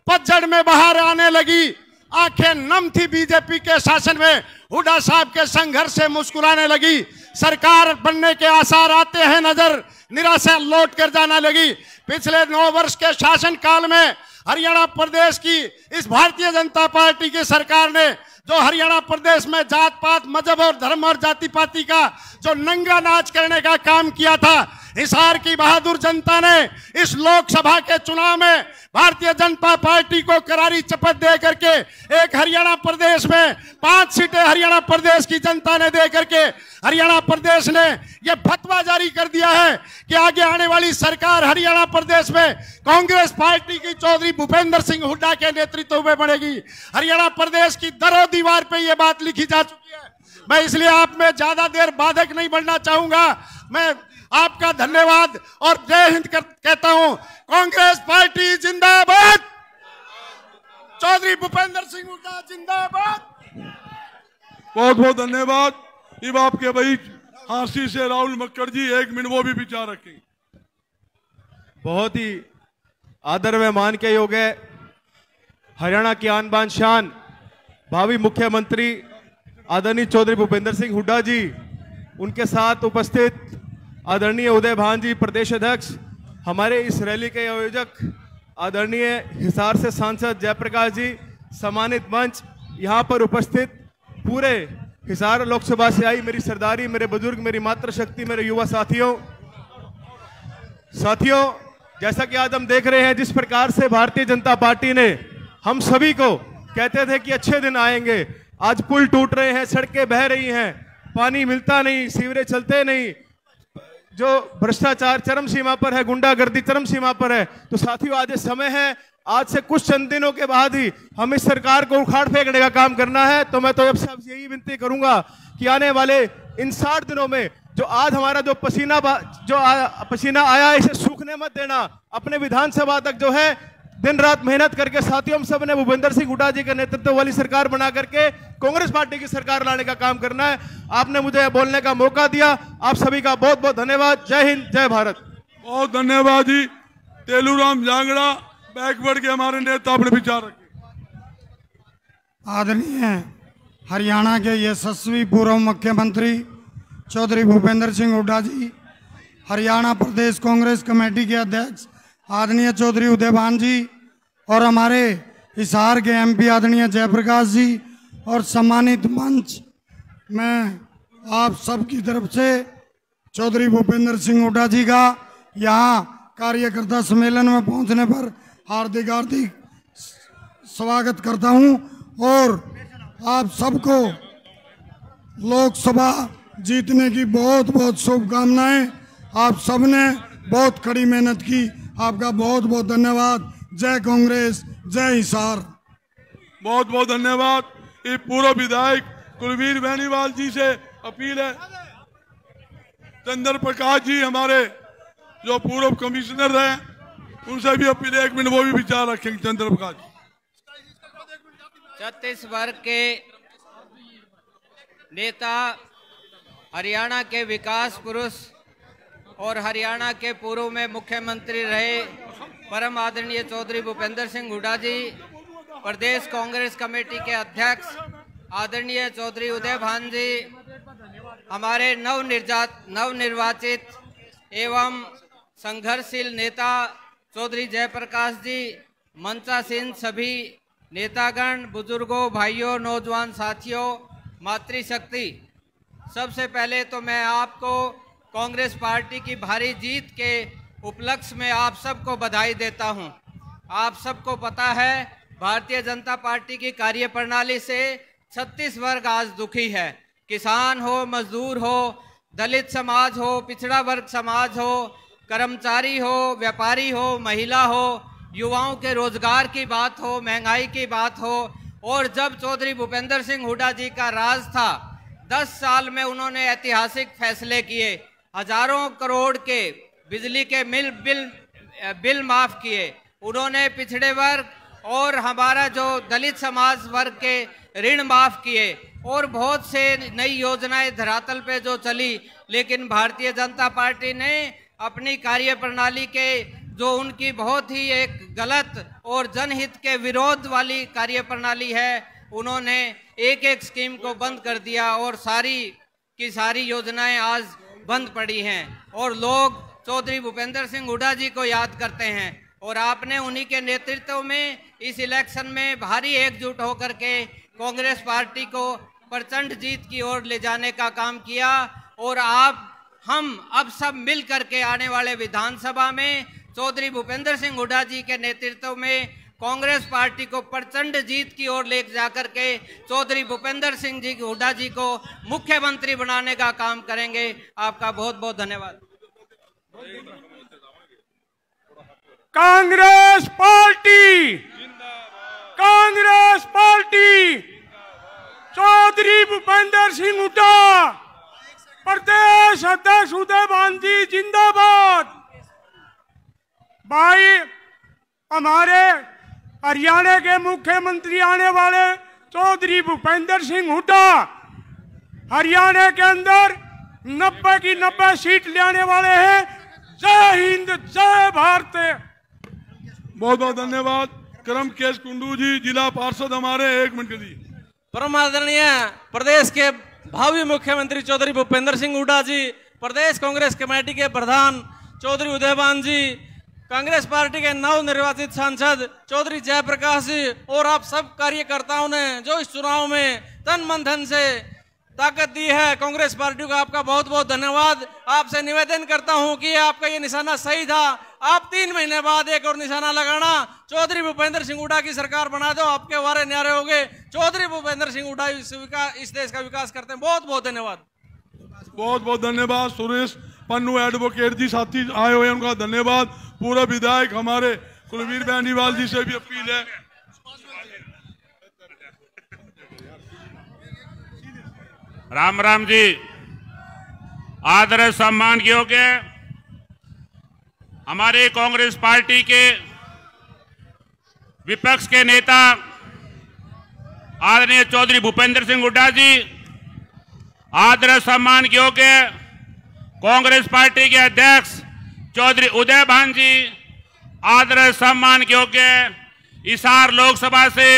पतझड़ में बाहर आने लगी, आंखें नम थी बीजेपी के शासन में, हुड्डा साहब के संघर्ष से मुस्कुराने लगी। सरकार बनने के आसार आते हैं नजर, निराशा लौट कर जाना लगी। पिछले 9 वर्ष के शासन काल में हरियाणा प्रदेश की इस भारतीय जनता पार्टी की सरकार ने जो हरियाणा प्रदेश में जात पात, मजहब और धर्म और जाति पाति का जो नंगा नाच करने का काम किया था, हिसार की बहादुर जनता ने इस लोकसभा के चुनाव में भारतीय जनता पार्टी को करारी शपथ दे करके एक हरियाणा प्रदेश में 5 सीटें हरियाणा प्रदेश की जनता ने दे करके हरियाणा प्रदेश ने यह फतवा जारी कर दिया है कि आगे आने वाली सरकार हरियाणा प्रदेश में कांग्रेस पार्टी की चौधरी भूपेंद्र सिंह हुड्डा के नेतृत्व में बनेगी। हरियाणा प्रदेश की दरों दीवार पे यह बात लिखी जा चुकी है। मैं इसलिए आप में ज्यादा देर बाधक नहीं बनना चाहूंगा। मैं आपका धन्यवाद और जय हिंद कहता हूं। कांग्रेस पार्टी जिंदाबाद, चौधरी भूपेंद्र सिंह हुड्डा जिंदाबाद। बहुत बहुत धन्यवाद। अब आपके भाई हांसी से राहुल मक्कड़ जी 1 मिनट वो भी विचार रखेंगे। बहुत ही आदर व मान के योग्य हरियाणा की आन बान शान भावी मुख्यमंत्री आदरणीय चौधरी भूपेंद्र सिंह हुड्डा जी, उनके साथ उपस्थित आदरणीय उदय भान जी प्रदेश अध्यक्ष, हमारे इस रैली के आयोजक आदरणीय हिसार से सांसद जयप्रकाश जी, सम्मानित मंच, यहाँ पर उपस्थित पूरे हिसार लोकसभा से आई मेरी सरदारी, मेरे बुजुर्ग, मेरी मातृशक्ति, मेरे युवा साथियों, जैसा कि आज हम देख रहे हैं जिस प्रकार से भारतीय जनता पार्टी ने हम सभी को कहते थे कि अच्छे दिन आएंगे, आज पुल टूट रहे हैं, सड़कें बह रही हैं, पानी मिलता नहीं, सीवरेज चलते नहीं, जो भ्रष्टाचार चरम सीमा पर है, गुंडागर्दी चरम सीमा पर है। तो साथियों, आज समय है, आज से कुछ चंद दिनों के बाद ही हम इस सरकार को उखाड़ फेंकने का काम करना है। तो मैं तो अब सब यही विनती करूंगा कि आने वाले इन 60 दिनों में जो आज हमारा जो पसीना आया, इसे सूखने मत देना। अपने विधानसभा तक जो है दिन रात मेहनत करके साथियों हम सब ने भूपेंद्र सिंह हुड्डा जी के नेतृत्व वाली सरकार बना करके कांग्रेस पार्टी की सरकार लाने का काम करना है। आपने मुझे बोलने का मौका दिया, आप सभी का बहुत बहुत धन्यवाद। जय हिंद, जय भारत। बहुत धन्यवाद जी। तेलूराम जांगड़ा बैकवर्ड के हमारे नेता अपने विचार रखे। आदरणीय हरियाणा के यशस्वी पूर्व मुख्यमंत्री चौधरी भूपेंद्र सिंह हुड्डा जी, हरियाणा प्रदेश कांग्रेस कमेटी के अध्यक्ष आदरणीय चौधरी उदय भान जी और हमारे हिसार के एमपी आदरणीय जयप्रकाश जी और सम्मानित मंच, मैं आप सबकी तरफ से चौधरी भूपेंद्र सिंह हुड्डा जी का यहाँ कार्यकर्ता सम्मेलन में पहुँचने पर हार्दिक स्वागत करता हूँ और आप सबको लोकसभा जीतने की बहुत बहुत शुभकामनाएं। आप सबने बहुत कड़ी मेहनत की, आपका बहुत बहुत धन्यवाद। जय कांग्रेस, जय हिसार। बहुत बहुत धन्यवाद। ये पूर्व विधायक कुलवीर बेनीवाल जी से अपील है। चंद्र प्रकाश जी हमारे जो पूर्व कमिश्नर हैं, उनसे भी अपील है, 1 मिनट वो भी विचार रखेंगे। चंद्र प्रकाश जी छत्तीसगढ़ के नेता, हरियाणा के विकास पुरुष और हरियाणा के पूर्व में मुख्यमंत्री रहे परम आदरणीय चौधरी भूपेंद्र सिंह हुड्डा जी, प्रदेश कांग्रेस कमेटी के अध्यक्ष आदरणीय चौधरी उदय भान जी, हमारे नवनिर्वाचित एवं संघर्षशील नेता चौधरी जयप्रकाश जी, मंचासीन सभी नेतागण, बुजुर्गों, भाइयों, नौजवान साथियों, मातृशक्ति, सबसे पहले तो मैं आपको कांग्रेस पार्टी की भारी जीत के उपलक्ष्य में आप सबको बधाई देता हूं। आप सबको पता है भारतीय जनता पार्टी की कार्यप्रणाली से 36 वर्ग आज दुखी है। किसान हो, मजदूर हो, दलित समाज हो, पिछड़ा वर्ग समाज हो, कर्मचारी हो, व्यापारी हो, महिला हो, युवाओं के रोजगार की बात हो, महंगाई की बात हो। और जब चौधरी भूपेंद्र सिंह हुड्डा जी का राज था, 10 साल में उन्होंने ऐतिहासिक फैसले किए। हजारों करोड़ के बिजली के बिल माफ किए। उन्होंने पिछड़े वर्ग और हमारा जो दलित समाज वर्ग के ऋण माफ किए और बहुत से नई योजनाएं धरातल पे जो चली। लेकिन भारतीय जनता पार्टी ने अपनी कार्यप्रणाली के जो उनकी बहुत ही एक गलत और जनहित के विरोध वाली कार्यप्रणाली है, उन्होंने एक एक स्कीम को बंद कर दिया और सारी की सारी योजनाएं आज बंद पड़ी हैं। और लोग चौधरी भूपेंद्र सिंह हुड्डा जी को याद करते हैं। और आपने उन्हीं के नेतृत्व में इस इलेक्शन में भारी एकजुट होकर के कांग्रेस पार्टी को प्रचंड जीत की ओर ले जाने का काम किया। और हम अब सब मिल करके आने वाले विधानसभा में चौधरी भूपेंद्र सिंह हुड्डा जी के नेतृत्व में कांग्रेस पार्टी को प्रचंड जीत की ओर ले जाकर के चौधरी भूपेंद्र सिंह जी हुड्डा जी को मुख्यमंत्री बनाने का काम करेंगे। आपका बहुत बहुत धन्यवाद। कांग्रेस पार्टी, कांग्रेस पार्टी, चौधरी भूपेंद्र सिंह हुड्डा, प्रदेश अध्यक्ष उदय भान जी जिंदाबाद। भाई, हमारे हरियाणा के मुख्यमंत्री आने वाले चौधरी भूपेंद्र सिंह हुड्डा हरियाणा के अंदर 90 की 90 सीट लेने वाले हैं। जय हिंद, जय भारत। बहुत बहुत धन्यवाद। करम केश कुंडू जी, जिला पार्षद हमारे, 1 मिनट के लिए। परम आदरणीय प्रदेश के भावी मुख्यमंत्री चौधरी भूपेंद्र सिंह हुड्डा जी, प्रदेश कांग्रेस कमेटी के प्रधान चौधरी उदयभान जी, कांग्रेस पार्टी के नव निर्वाचित सांसद चौधरी जयप्रकाश जी और आप सब कार्यकर्ताओं ने जो इस चुनाव में तन मन धन से ताकत दी है, कांग्रेस पार्टी को आपका बहुत बहुत धन्यवाद। आपसे निवेदन करता हूं कि आपका ये निशाना सही था। आप 3 महीने बाद एक और निशाना लगाना, चौधरी भूपेंद्र सिंह हुड्डा की सरकार बना दो, आपके वारे न्यारे होंगे। चौधरी भूपेंद्र सिंह हुड्डा इस देश का विकास करते हैं। बहुत बहुत धन्यवाद। बहुत बहुत धन्यवाद। सुरेश पन्नू एडवोकेट जी साथी आए हुए हैं, उनका धन्यवाद। पूरा विधायक हमारे कुलवीर बेनीवाल जी से भी अपील है। राम राम जी। आदर सम्मान योग्य हमारे कांग्रेस पार्टी के विपक्ष के नेता आदरणीय चौधरी भूपेंद्र सिंह हुड्डा जी, आदर सम्मान योग्य कांग्रेस पार्टी के अध्यक्ष चौधरी उदय भान जी, आदर सम्मान योग्य हिसार लोकसभा से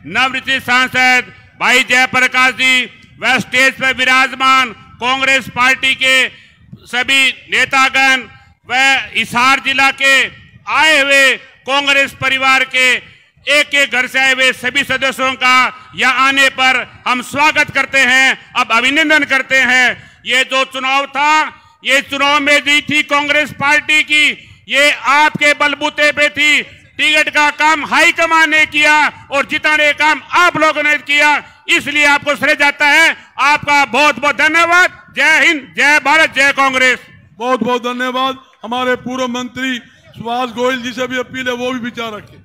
नवनिर्वाचित सांसद भाई जयप्रकाश जी, व स्टेज पर विराजमान कांग्रेस पार्टी के सभी नेतागण व हिसार जिला के आए हुए कांग्रेस परिवार के एक एक घर से आए हुए सभी सदस्यों का यहाँ आने पर हम स्वागत करते हैं, अब अभिनंदन करते हैं। ये जो चुनाव था, ये चुनाव में जीत थी कांग्रेस पार्टी की, ये आपके बलबूते पे थी। टिकट का काम हाईकमान ने किया और जिताने का काम आप लोगों ने किया, इसलिए आपको श्रेय जाता है। आपका बहुत बहुत धन्यवाद। जय हिंद, जय भारत, जय कांग्रेस। बहुत बहुत धन्यवाद। हमारे पूर्व मंत्री सुभाष गोयल जी से भी अपील है, वो भी विचार रखें।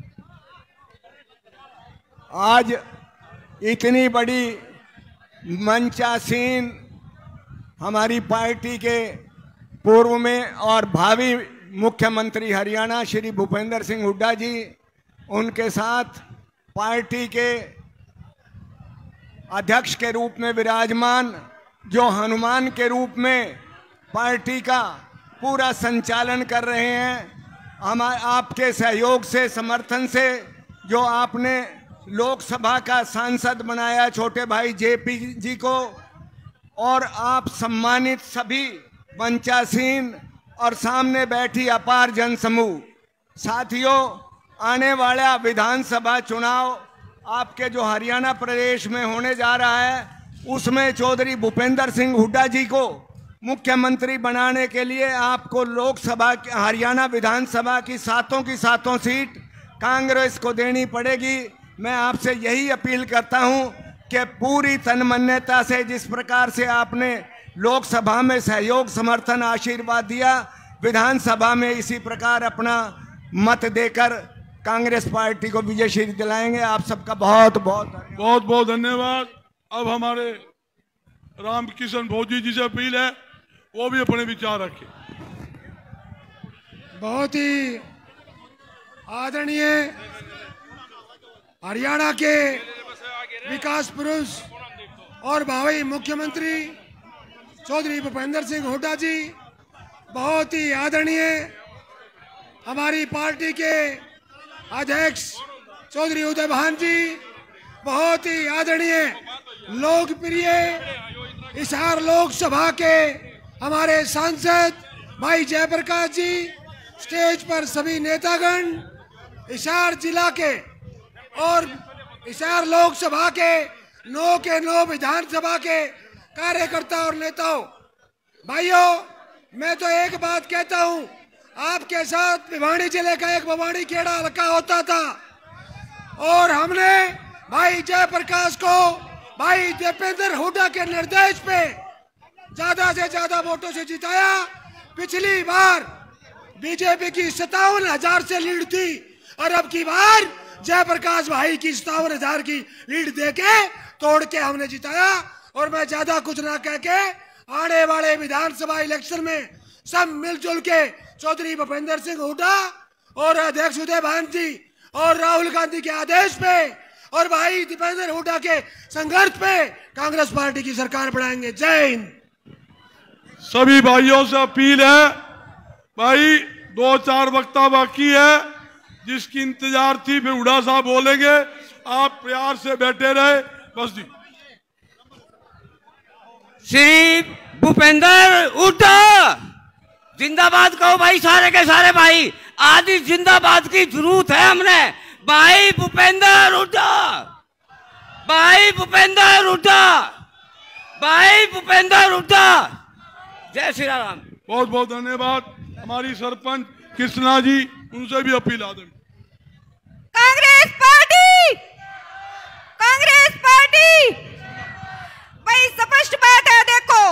आज इतनी बड़ी मंचासीन हमारी पार्टी के पूर्व में और भावी मुख्यमंत्री हरियाणा श्री भूपेंद्र सिंह हुड्डा जी, उनके साथ पार्टी के अध्यक्ष के रूप में विराजमान, जो हनुमान के रूप में पार्टी का पूरा संचालन कर रहे हैं। हम आपके सहयोग से, समर्थन से, जो आपने लोकसभा का सांसद बनाया छोटे भाई जेपी जी को, और आप सम्मानित सभी मंचासीन और सामने बैठी अपार जनसमूह, साथियों, आने वाला विधानसभा चुनाव आपके जो हरियाणा प्रदेश में होने जा रहा है, उसमें चौधरी भूपेंद्र सिंह हुड्डा जी को मुख्यमंत्री बनाने के लिए आपको लोकसभा हरियाणा विधानसभा की सातों सीट कांग्रेस को देनी पड़ेगी। मैं आपसे यही अपील करता हूं कि पूरी तन्मन्यता से, जिस प्रकार से आपने लोकसभा में सहयोग, समर्थन, आशीर्वाद दिया, विधानसभा में इसी प्रकार अपना मत देकर कांग्रेस पार्टी को विजयश्री दिलाएंगे। आप सबका बहुत बहुत धन्यवाद। अब हमारे रामकिशन भोजी जी से अपील है, वो भी अपने विचार रखें। बहुत ही आदरणीय हरियाणा के विकास पुरुष और भावी मुख्यमंत्री चौधरी भूपेंद्र सिंह हुड्डा जी, बहुत ही आदरणीय हमारी पार्टी के अध्यक्ष चौधरी उदय भान जी, बहुत ही आदरणीय लोकप्रिय हिसार लोकसभा के हमारे सांसद भाई जयप्रकाश जी, स्टेज पर सभी नेतागण, हिसार जिला के और हिसार लोकसभा के 9 के 9 विधानसभा के कार्यकर्ता और नेताओं, भाइयों, मैं तो एक बात कहता हूं, आपके साथ भिवाड़ी जिले का एक भिवाड़ी खेड़ा हल्का होता था और हमने भाई जयप्रकाश को भाई दीपेंद्र हुड्डा के निर्देश पे ज्यादा से ज्यादा वोटों से जिताया। पिछली बार बीजेपी की 57,000 से लीड थी और अब की बार जयप्रकाश भाई की 57,000 की लीड देके तोड़ के हमने जिताया। और मैं ज्यादा कुछ ना कह के आने वाले विधानसभा इलेक्शन में सब मिलजुल के चौधरी भूपेंद्र सिंह हुड्डा और अध्यक्ष उदय भान जी और राहुल गांधी के आदेश पे और भाई दीपेंद्र हुड्डा के संघर्ष पे कांग्रेस पार्टी की सरकार बनाएंगे। जय हिंद। सभी भाइयों से अपील है, भाई 2-4 वक्ता बाकी है, जिसकी इंतजार थी फिर हुड्डा साहब बोलेंगे, आप प्यार से बैठे रहे बस जी। श्री भूपेंद्र हुड्डा जिंदाबाद कहो भाई, सारे के सारे भाई, आज जिंदाबाद की जरूरत है हमने। भाई भूपेंद्र हुड्डा, भाई भूपेंद्र हुड्डा, भाई भूपेंद्र हुड्डा। जय श्री राम। बहुत बहुत धन्यवाद। हमारी सरपंच कृष्णा जी, उनसे भी अपील आदमी। कांग्रेस पार्टी, कांग्रेस पार्टी, भाई स्पष्ट बात है, देखो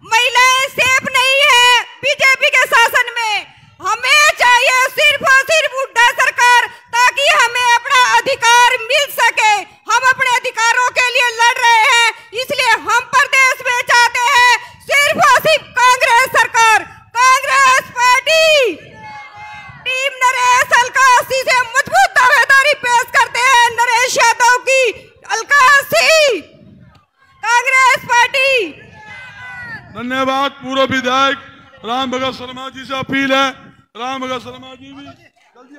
महिलाएं सेफ नहीं है बीजेपी के शासन में। हमें चाहिए सिर्फ और सिर्फ हुड्डा सरकार, ताकि हमें अपना अधिकार मिल सके। हम अपने अधिकारों के लिए लड़ रहे हैं, इसलिए हम प्रदेश में चाहते हैं सिर्फ और सिर्फ कांग्रेस सरकार। कांग्रेस पार्टी टीम नरेश अलकासी से मजबूत दावेदारी पेश करते हैं। नरेश यादव की अलकासी, कांग्रेस पार्टी। धन्यवाद। पूर्व विधायक राम भगत शर्मा जी से अपील है, राम भगत शर्मा जी भी जल्दी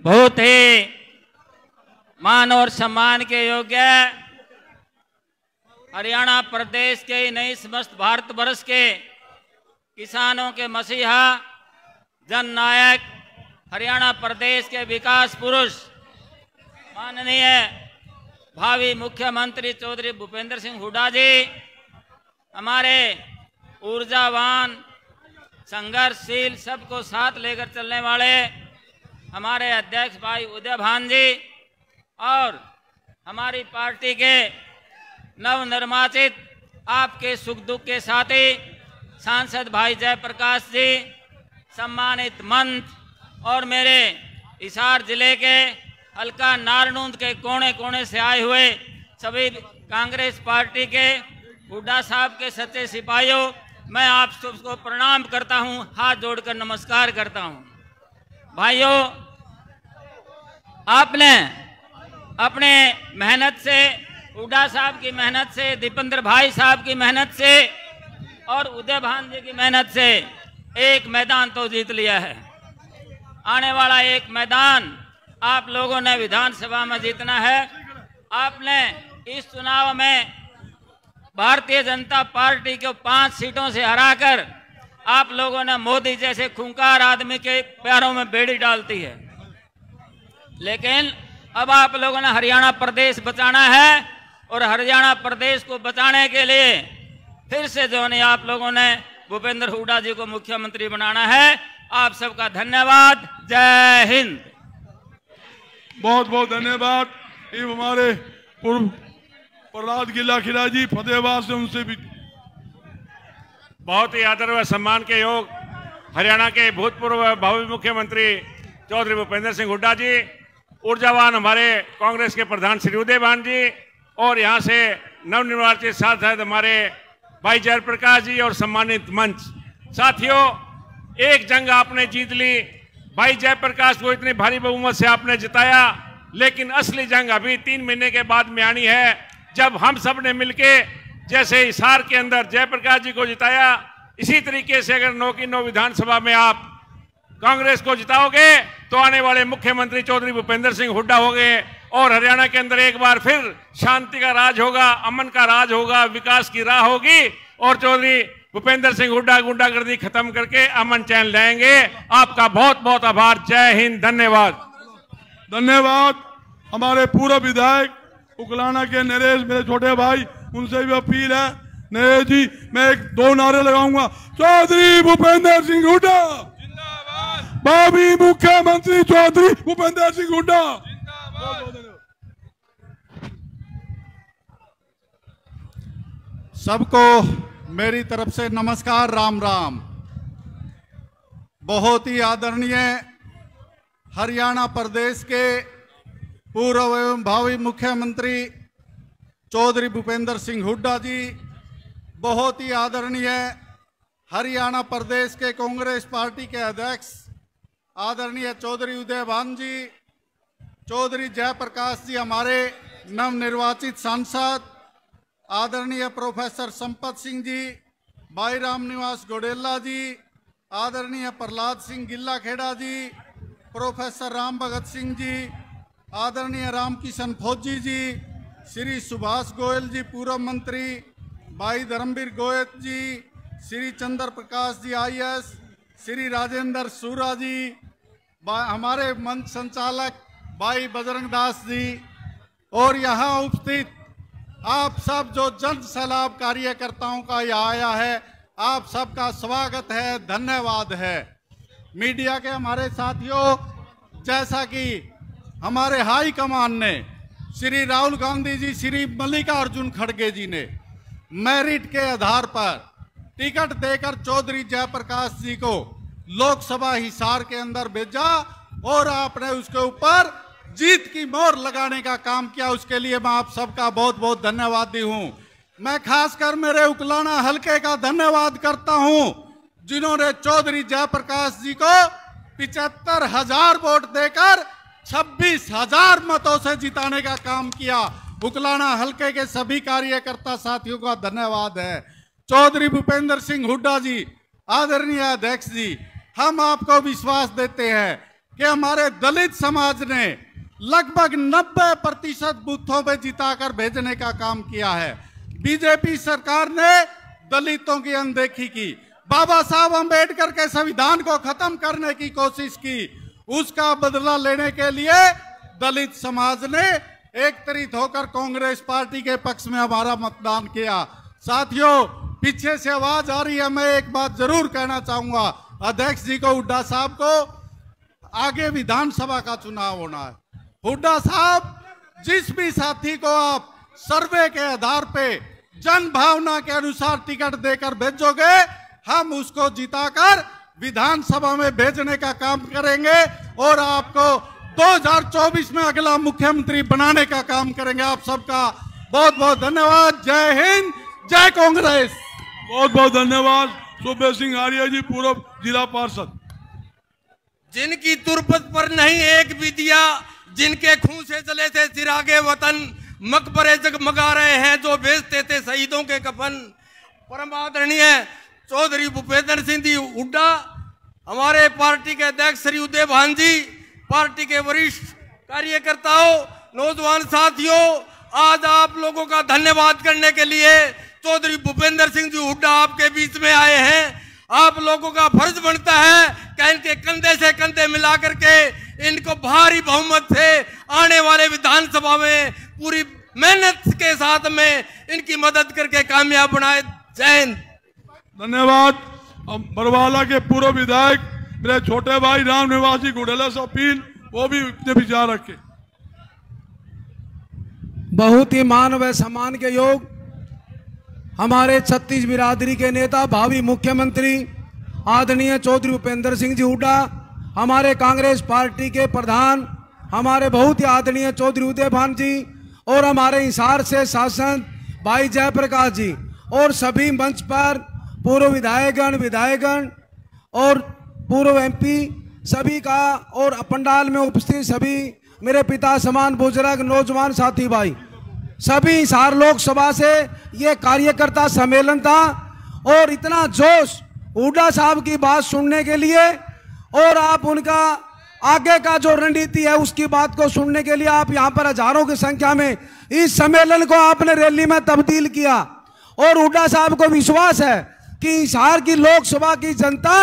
बहुत ही मान और सम्मान के योग्य हरियाणा प्रदेश के ही नहीं समस्त भारतवर्ष के किसानों के मसीहा, जननायक, हरियाणा प्रदेश के विकास पुरुष, माननीय भावी मुख्यमंत्री चौधरी भूपेंद्र सिंह हुड्डा जी, हमारे ऊर्जावान, संघर्षशील, सबको साथ लेकर चलने वाले हमारे अध्यक्ष भाई उदय भान जी और हमारी पार्टी के नवनिर्वाचित आपके सुख दुख के साथी सांसद भाई जयप्रकाश जी, सम्मानित मंच और मेरे हिसार जिले के हल्का नारनूंद के कोने कोने से आए हुए सभी कांग्रेस पार्टी के हुड्डा साहब के सच्चे सिपाहियों, मैं आप सबको प्रणाम करता हूं, हाथ जोड़कर नमस्कार करता हूं। भाइयों, आपने अपने मेहनत से, हुड्डा साहब की मेहनत से, दीपेंद्र भाई साहब की मेहनत से और उदय भान जी की मेहनत से एक मैदान तो जीत लिया है। आने वाला एक मैदान आप लोगों ने विधानसभा में जीतना है। आपने इस चुनाव में भारतीय जनता पार्टी को 5 सीटों से हराकर आप लोगों ने मोदी जैसे खूंखार आदमी के पैरों में बेड़ी डालती है। लेकिन अब आप लोगों ने हरियाणा प्रदेश बचाना है और हरियाणा प्रदेश को बचाने के लिए फिर से जो है आप लोगों ने भूपेंद्र हुड्डा जी को मुख्यमंत्री बनाना है। आप सबका धन्यवाद। जय हिंद। बहुत बहुत धन्यवाद। ये हमारे पूर्व प्रहलाद गिल्ला खिला जी फतेहाबाद से, उनसे भी बहुत ही आदर व सम्मान के योग हरियाणा के भूतपूर्व भावी मुख्यमंत्री चौधरी भूपेंद्र सिंह हुड्डा जी, ऊर्जावान हमारे कांग्रेस के प्रधान श्री उदयभान जी और यहाँ से नवनिर्वाचित सांसद हमारे भाई जयप्रकाश जी और सम्मानित मंच। साथियों, एक जंग आपने जीत ली, भाई जयप्रकाश को इतनी भारी बहुमत से आपने जिताया, लेकिन असली जंग अभी 3 महीने के बाद में आनी है, जब हम सब ने मिलके जैसे हिसार के अंदर जयप्रकाश जी को जिताया, इसी तरीके से अगर 9 की 9 विधानसभा में आप कांग्रेस को जिताओगे तो आने वाले मुख्यमंत्री चौधरी भूपेंद्र सिंह हुड्डा होंगे और हरियाणा के अंदर एक बार फिर शांति का राज होगा, अमन का राज होगा, विकास की राह होगी और चौधरी भूपेंद्र सिंह हुड्डा गुंडागर्दी खत्म करके अमन चैन लाएंगे। आपका बहुत बहुत आभार। जय हिंद। धन्यवाद। धन्यवाद। हमारे पूर्व विधायक उकलाना के नरेश, मेरे छोटे भाई, उनसे भी अपील है। नरेश जी, मैं 2 नारे लगाऊंगा। चौधरी भूपेंद्र सिंह हुड्डा, भावी मुख्यमंत्री चौधरी भूपेंद्र सिंह हुड्डा। सबको मेरी तरफ से नमस्कार, राम राम। बहुत ही आदरणीय हरियाणा प्रदेश के पूर्व एवं भावी मुख्यमंत्री चौधरी भूपेंद्र सिंह हुड्डा जी, बहुत ही आदरणीय हरियाणा प्रदेश के कांग्रेस पार्टी के अध्यक्ष आदरणीय चौधरी उदयभान जी, चौधरी जयप्रकाश जी हमारे नवनिर्वाचित सांसद, आदरणीय प्रोफेसर संपत सिंह जी, भाई रामनिवास गोडेला जी, आदरणीय प्रहलाद सिंह गिल्ला खेड़ा जी, प्रोफेसर राम भगत सिंह जी, आदरणीय रामकिशन फौजी जी, श्री सुभाष गोयल जी पूर्व मंत्री, भाई धर्मवीर गोयत जी, श्री चंद्र प्रकाश जी IAS, श्री राजेंद्र सूरा जी, हमारे मंच संचालक भाई बजरंग दास जी और यहाँ उपस्थित आप सब जो जन सैलाब कार्यकर्ताओं का यहाँ आया है, आप सबका स्वागत है, धन्यवाद है। मीडिया के हमारे साथियों, जैसा कि हमारे हाई कमान ने श्री राहुल गांधी जी, श्री मल्लिकार्जुन खड़गे जी ने मेरिट के आधार पर टिकट देकर चौधरी जयप्रकाश जी को लोकसभा हिसार के अंदर भेजा और आपने उसके ऊपर जीत की मोहर लगाने का काम किया। उसके लिए मैं आप सबका बहुत बहुत धन्यवादी हूं। मैं खासकर मेरे उकलाना हलके का धन्यवाद करता हूं, जिन्होंने चौधरी जयप्रकाश जी को 75,000 वोट देकर 26,000 मतों से जिताने का काम किया। उकलाना हलके के सभी कार्यकर्ता साथियों का धन्यवाद है। चौधरी भूपेंद्र सिंह हुड्डा जी, आदरणीय अध्यक्ष जी, हम आपको विश्वास देते हैं कि हमारे दलित समाज ने लगभग 90% बूथों में जिताकर भेजने का काम किया है। बीजेपी सरकार ने दलितों की अनदेखी की, बाबा साहब अंबेडकर के संविधान को खत्म करने की कोशिश की, उसका बदला लेने के लिए दलित समाज ने एकत्रित होकर कांग्रेस पार्टी के पक्ष में हमारा मतदान किया। साथियों, पीछे से आवाज आ रही है, मैं एक बात जरूर कहना चाहूंगा अध्यक्ष जी को, हुड्डा साहब को, आगे विधानसभा का चुनाव होना है। हुड्डा साहब, जिस भी साथी को आप सर्वे के आधार पे जन भावना के अनुसार टिकट देकर भेजोगे, हम उसको जिताकर विधानसभा में भेजने का काम करेंगे और आपको 2024 में अगला मुख्यमंत्री बनाने का काम करेंगे। आप सबका बहुत बहुत धन्यवाद। जय हिंद, जय कांग्रेस। बहुत बहुत धन्यवाद। सुबेर सिंह आर्य जी, पूर्व जिला पार्षद। जिनकी तुरपत पर नहीं एक भी दिया, जिनके खून से जले थे चिरागे वतन, मकबरे जगमगा रहे हैं जो बेचते थे शहीदों के कफन। परम आदरणीय चौधरी भूपेंद्र सिंह जी हुड्डा, हमारे पार्टी के अध्यक्ष श्री उदयभान जी, पार्टी के वरिष्ठ कार्यकर्ताओं, नौजवान साथियों, आज आप लोगों का धन्यवाद करने के लिए चौधरी भूपेंद्र सिंह जी हुड्डा आपके बीच में आए हैं। आप लोगों का फर्ज बनता है कि इनके कंधे से कंधे मिला करके इनको भारी बहुमत से आने वाले विधानसभा में पूरी मेहनत के साथ में इनकी मदद करके कामयाब बनाए। जय हिंद। धन्यवाद। बरवाला के पूर्व विधायक मेरे छोटे भाई राम निवासी गुड़ेला से अपील, वो भी अपने विचार रखे। बहुत ही मान व सम्मान के योग हमारे छत्तीस बिरादरी के नेता भावी मुख्यमंत्री आदरणीय चौधरी भूपेंद्र सिंह जी हुड्डा, हमारे कांग्रेस पार्टी के प्रधान हमारे बहुत ही आदरणीय चौधरी उदय भान जी और हमारे हिसार से शासन भाई जयप्रकाश जी और सभी मंच पर पूर्व विधायकगण और पूर्व एमपी सभी का और पंडाल में उपस्थित सभी मेरे पिता समान बुजुर्ग नौजवान साथी भाई, सभी हिसार लोकसभा से ये कार्यकर्ता सम्मेलन था और इतना जोश हुड्डा साहब की बात सुनने के लिए और आप उनका आगे का जो रणनीति है उसकी बात को सुनने के लिए आप यहाँ पर हजारों की संख्या में इस सम्मेलन को आपने रैली में तब्दील किया और हुड्डा साहब को विश्वास है कि हिसार की लोकसभा की जनता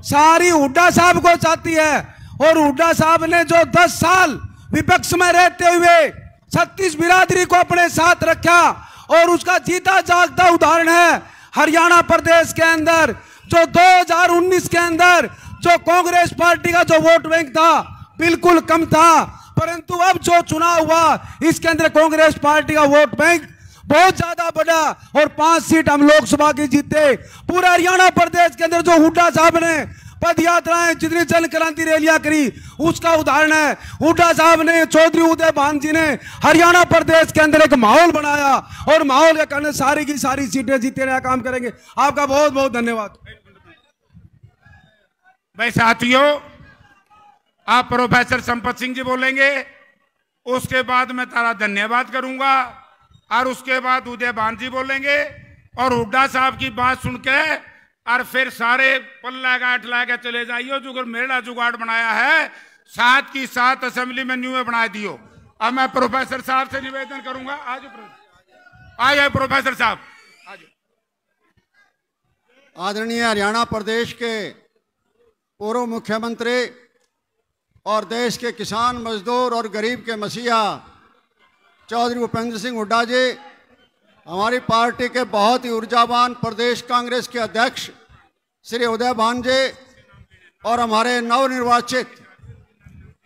सारी हुड्डा साहब को चाहती है और हुड्डा साहब ने जो 10 साल विपक्ष में रहते हुए छत्तीस बिरादरी को अपने साथ रखा और उसका जीता जागता उदाहरण है हरियाणा प्रदेश के अंदर जो 2019 के अंदर जो कांग्रेस पार्टी का जो वोट बैंक था बिल्कुल कम था, परंतु अब जो चुनाव हुआ इसके अंदर कांग्रेस पार्टी का वोट बैंक बहुत ज्यादा बढ़ा और 5 सीट हम लोकसभा की जीते। पूरा हरियाणा प्रदेश के अंदर जो हुड्डा साहब ने पद यात्राएं जितनी जन क्रांति रैलियां करी उसका उदाहरण है। हुड्डा साहब ने चौधरी उदय भान जी ने हरियाणा प्रदेश के अंदर एक माहौल बनाया और माहौल के कारण सारी की सारी सीटें जीतने का काम करेंगे। आपका बहुत बहुत धन्यवाद। भाई साथियों, आप प्रोफेसर संपत सिंह जी बोलेंगे, उसके बाद मैं तारा धन्यवाद करूंगा और उसके बाद उदय भान जी बोलेंगे और हुड्डा साहब की बात सुन के और फिर सारे पल्ला गांठ ला के चले जाइयो। जो मेरा जुगाड़ बनाया है 7 की 7 असेंबली में न्यू बना दियो। अब मैं प्रोफेसर साहब से निवेदन करूंगा, आ जाए प्रोफेसर साहब। आदरणीय हरियाणा प्रदेश के पूर्व मुख्यमंत्री और देश के किसान मजदूर और गरीब के मसीहा चौधरी भूपेंद्र सिंह हुड्डा जी, हमारी पार्टी के बहुत ही ऊर्जावान प्रदेश कांग्रेस के अध्यक्ष श्री उदय भान जी और हमारे नवनिर्वाचित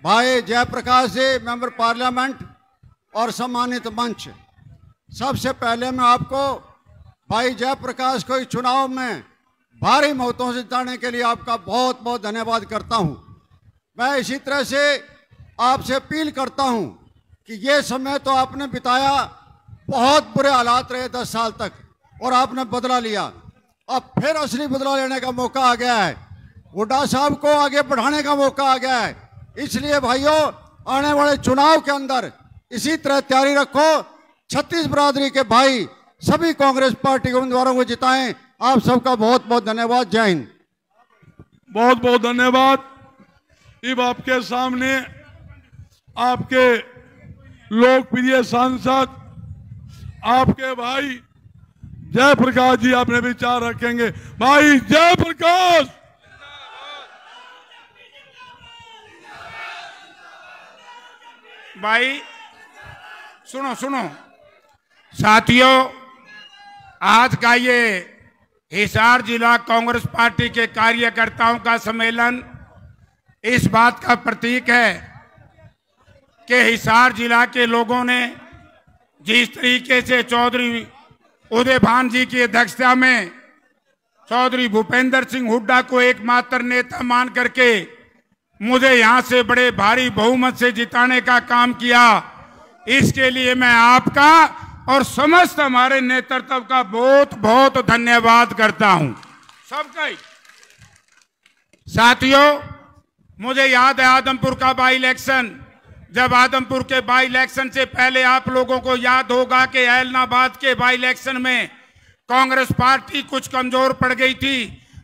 भाई जयप्रकाश जी मेंबर पार्लियामेंट और सम्मानित मंच, सबसे पहले मैं आपको भाई जयप्रकाश को इस चुनाव में भारी मतों से जिताने के लिए आपका बहुत बहुत धन्यवाद करता हूं। मैं इसी तरह से आपसे अपील करता हूं कि ये समय तो आपने बिताया, बहुत बुरे हालात रहे 10 साल तक और आपने बदला लिया, अब फिर असली बदला लेने का मौका आ गया है, हुड्डा साहब को आगे बढ़ाने का मौका आ गया है। इसलिए भाइयों, आने वाले चुनाव के अंदर इसी तरह तैयारी रखो, छत्तीस बिरादरी के भाई सभी कांग्रेस पार्टी के उम्मीदवारों को जिताएं। आप सबका बहुत बहुत धन्यवाद। जय हिंद। बहुत बहुत धन्यवाद। अब आपके सामने आपके लोकप्रिय सांसद आपके भाई जयप्रकाश जी अपने विचार रखेंगे। भाई जयप्रकाश। भाई सुनो सुनो साथियों, आज का ये हिसार जिला कांग्रेस पार्टी के कार्यकर्ताओं का सम्मेलन इस बात का प्रतीक है कि हिसार जिला के लोगों ने जिस तरीके से चौधरी उदय भान जी की अध्यक्षता में चौधरी भूपेंद्र सिंह हुड्डा को एकमात्र नेता मान करके मुझे यहां से बड़े भारी बहुमत से जिताने का काम किया, इसके लिए मैं आपका और समस्त हमारे नेतृत्व का बहुत बहुत धन्यवाद करता हूं, सबका ही। साथियों, मुझे याद है आदमपुर का बाई इलेक्शन, जब आदमपुर के बाई इलेक्शन से पहले आप लोगों को याद होगा कि ऐलनाबाद के बाई इलेक्शन में कांग्रेस पार्टी कुछ कमजोर पड़ गई थी।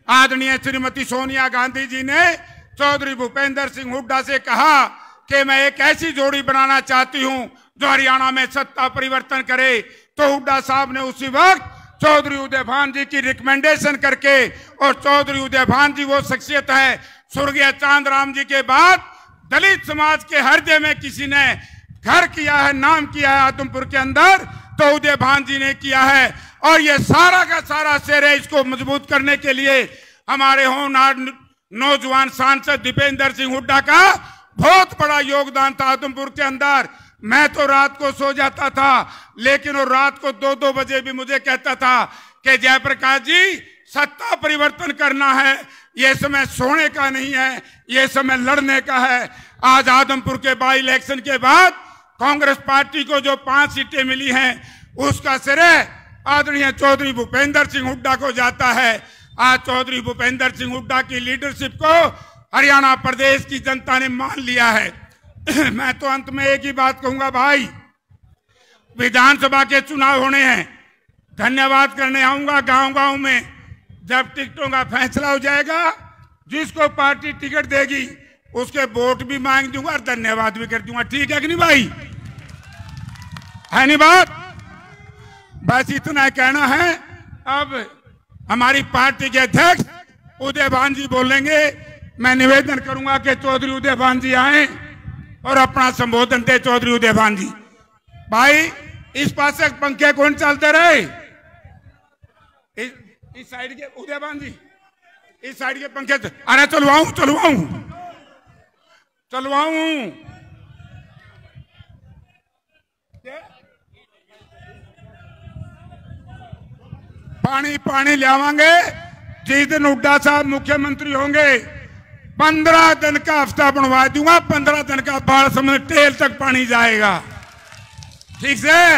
आदरणीय श्रीमती सोनिया गांधी जी ने चौधरी भूपेंद्र सिंह हुड्डा से कहा कि मैं एक ऐसी जोड़ी बनाना चाहती हूं जो हरियाणा में सत्ता परिवर्तन करे, तो हुड्डा साहब ने उसी वक्त चौधरी उदयभान जी की रिकमेंडेशन करके, और चौधरी उदयभान जी वो शख्सियत है, स्वर्गीय चांदराम जी के बाद दलित समाज के हृदय में किसी ने घर किया है, नाम किया है आदमपुर के अंदर, तो उदयभान जी ने किया है। और ये सारा का सारा श्रेय है इसको मजबूत करने के लिए हमारे होनहार नौजवान सांसद दीपेंद्र सिंह हुड्डा का बहुत बड़ा योगदान था आदमपुर के अंदर। मैं तो रात को सो जाता था, लेकिन वो रात को 2-2 बजे भी मुझे कहता था कि जयप्रकाश जी सत्ता परिवर्तन करना है, ये समय सोने का नहीं है, ये समय लड़ने का है। आज आदमपुर के बाई इलेक्शन के बाद कांग्रेस पार्टी को जो 5 सीटें मिली हैं उसका श्रेय आदरणीय चौधरी भूपेंद्र सिंह हुड्डा को जाता है। आज चौधरी भूपेंद्र सिंह हुड्डा की लीडरशिप को हरियाणा प्रदेश की जनता ने मान लिया है। मैं तो अंत में एक ही बात कहूंगा भाई, विधानसभा के चुनाव होने हैं, धन्यवाद करने आऊंगा गांव-गांव में। जब टिकटों का फैसला हो जाएगा, जिसको पार्टी टिकट देगी उसके वोट भी मांग दूंगा और धन्यवाद भी कर दूंगा। ठीक है कि नहीं भाई? है नहीं बात? बस इतना कहना है। अब हमारी पार्टी के अध्यक्ष उदयभान जी बोलेंगे। मैं निवेदन करूंगा कि चौधरी उदयभान जी आए और अपना संबोधन दे। चौधरी उदयभान जी, भाई इस पास से पंखे कौन चलते रहे? इस साइड के उदयभान जी, इस साइड के पंखे। अरे चलवाऊं चलवाऊं चलवाऊं। पानी पानी लियावांगे जिस दिन हुड्डा साहब मुख्यमंत्री होंगे। 15 दिन का हफ्ता बनवा दूंगा, 15 दिन का बाढ़ समझ टेल तक पानी जाएगा। ठीक से?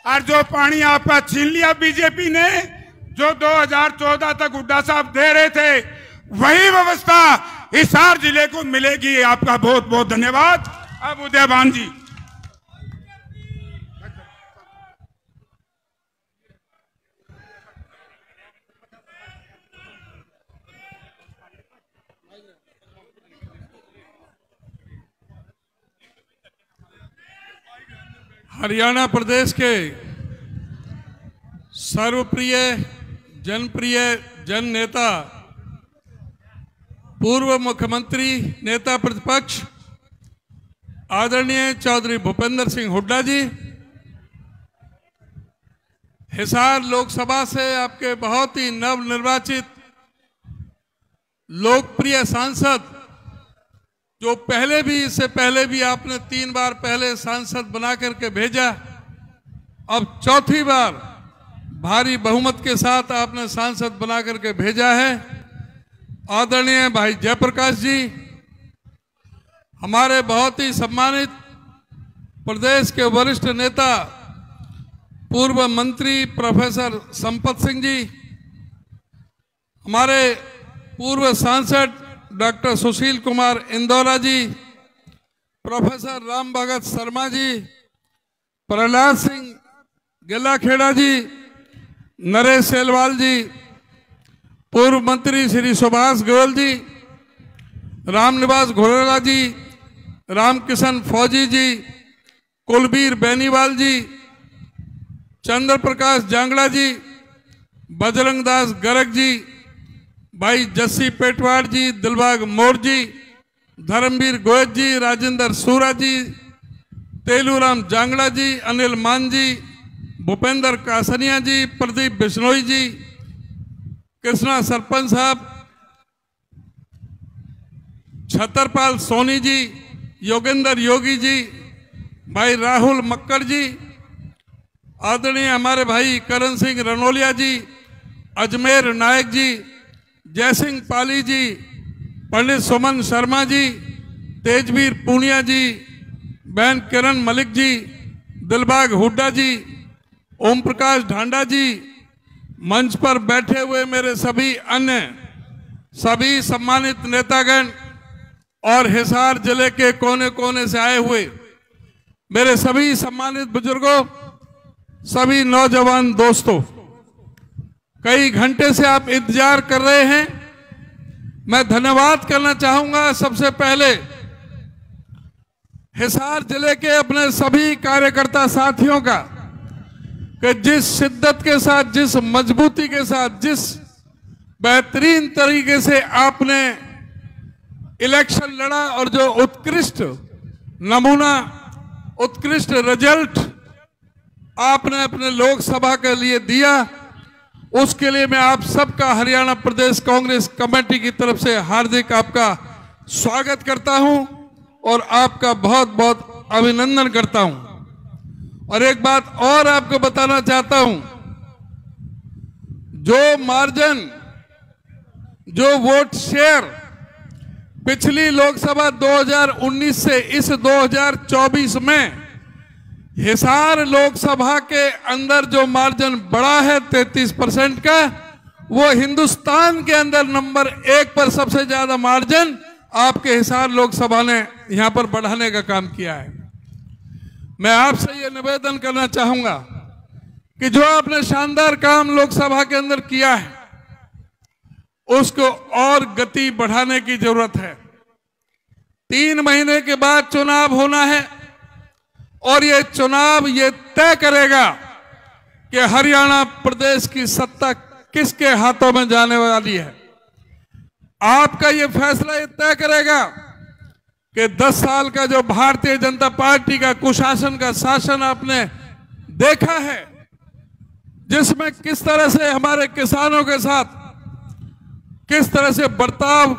और जो पानी आपका छीन लिया बीजेपी ने, जो 2014 तक हुड्डा साहब दे रहे थे, वही व्यवस्था हिसार जिले को मिलेगी। आपका बहुत बहुत धन्यवाद। अब उदयभान जी। हरियाणा प्रदेश के सर्वप्रिय जनप्रिय जन नेता, पूर्व मुख्यमंत्री नेता प्रतिपक्ष आदरणीय चौधरी भूपेंद्र सिंह हुड्डा जी, हिसार लोकसभा से आपके बहुत ही नवनिर्वाचित लोकप्रिय सांसद, जो पहले भी, इससे पहले भी आपने 3 बार पहले सांसद बना करके भेजा, अब 4थी बार भारी बहुमत के साथ आपने सांसद बना करके भेजा है। आदरणीय भाई जयप्रकाश जी, हमारे बहुत ही सम्मानित प्रदेश के वरिष्ठ नेता पूर्व मंत्री प्रोफेसर संपत सिंह जी, हमारे पूर्व सांसद डॉक्टर सुशील कुमार इंदौरा जी, प्रोफेसर राम भगत शर्मा जी, प्रहलाद सिंह गिल्लाखेड़ा जी, नरेश सेलवाल जी, पूर्व मंत्री श्री सुभाष गोयल जी, रामनिवास घोरेला जी, रामकिशन फौजी जी, कुलबीर बेनीवाल जी, चंद्र प्रकाश जांगड़ा जी, बजरंग दास गर्ग जी, भाई जस्सी पेटवाड़ जी, दिलबाग मोर जी, धर्मवीर गोयत जी, राजेंद्र सूरा जी, तेलूराम जांगड़ा जी, अनिल मान जी, भूपेंद्र कासनिया जी, प्रदीप बिश्नोई जी, कृष्णा सरपंच साहब, छतरपाल सोनी जी, योगेंद्र योगी जी, भाई राहुल मक्कड़ जी, आदरणीय हमारे भाई करण सिंह रनोलिया जी, अजमेर नायक जी, जयसिंह पाली जी, पंडित सुमन शर्मा जी, तेजवीर पूनिया जी, बहन किरण मलिक जी, दिलबाग हुड्डा जी, ओम प्रकाश ढांडा जी, मंच पर बैठे हुए मेरे सभी अन्य सभी सम्मानित नेतागण और हिसार जिले के कोने कोने से आए हुए मेरे सभी सम्मानित बुजुर्गों, सभी नौजवान दोस्तों, कई घंटे से आप इंतजार कर रहे हैं। मैं धन्यवाद करना चाहूंगा सबसे पहले हिसार जिले के अपने सभी कार्यकर्ता साथियों का कि जिस शिद्दत के साथ, जिस मजबूती के साथ, जिस बेहतरीन तरीके से आपने इलेक्शन लड़ा और जो उत्कृष्ट नमूना, उत्कृष्ट रिजल्ट आपने अपने लोकसभा के लिए दिया, उसके लिए मैं आप सबका हरियाणा प्रदेश कांग्रेस कमेटी की तरफ से हार्दिक आपका स्वागत करता हूं और आपका बहुत बहुत अभिनंदन करता हूं। और एक बात और आपको बताना चाहता हूं, जो मार्जिन, जो वोट शेयर पिछली लोकसभा 2019 से इस 2024 में हिसार लोकसभा के अंदर जो मार्जिन बढ़ा है 33% का, वो हिंदुस्तान के अंदर नंबर 1 पर सबसे ज्यादा मार्जिन आपके हिसार लोकसभा ने यहां पर बढ़ाने का काम किया है। मैं आपसे ये निवेदन करना चाहूंगा कि जो आपने शानदार काम लोकसभा के अंदर किया है, उसको और गति बढ़ाने की जरूरत है। 3 महीने के बाद चुनाव होना है और ये चुनाव ये तय करेगा कि हरियाणा प्रदेश की सत्ता किसके हाथों में जाने वाली है। आपका ये फैसला ये तय करेगा कि 10 साल का जो भारतीय जनता पार्टी का कुशासन का शासन आपने देखा है, जिसमें किस तरह से हमारे किसानों के साथ किस तरह से बर्ताव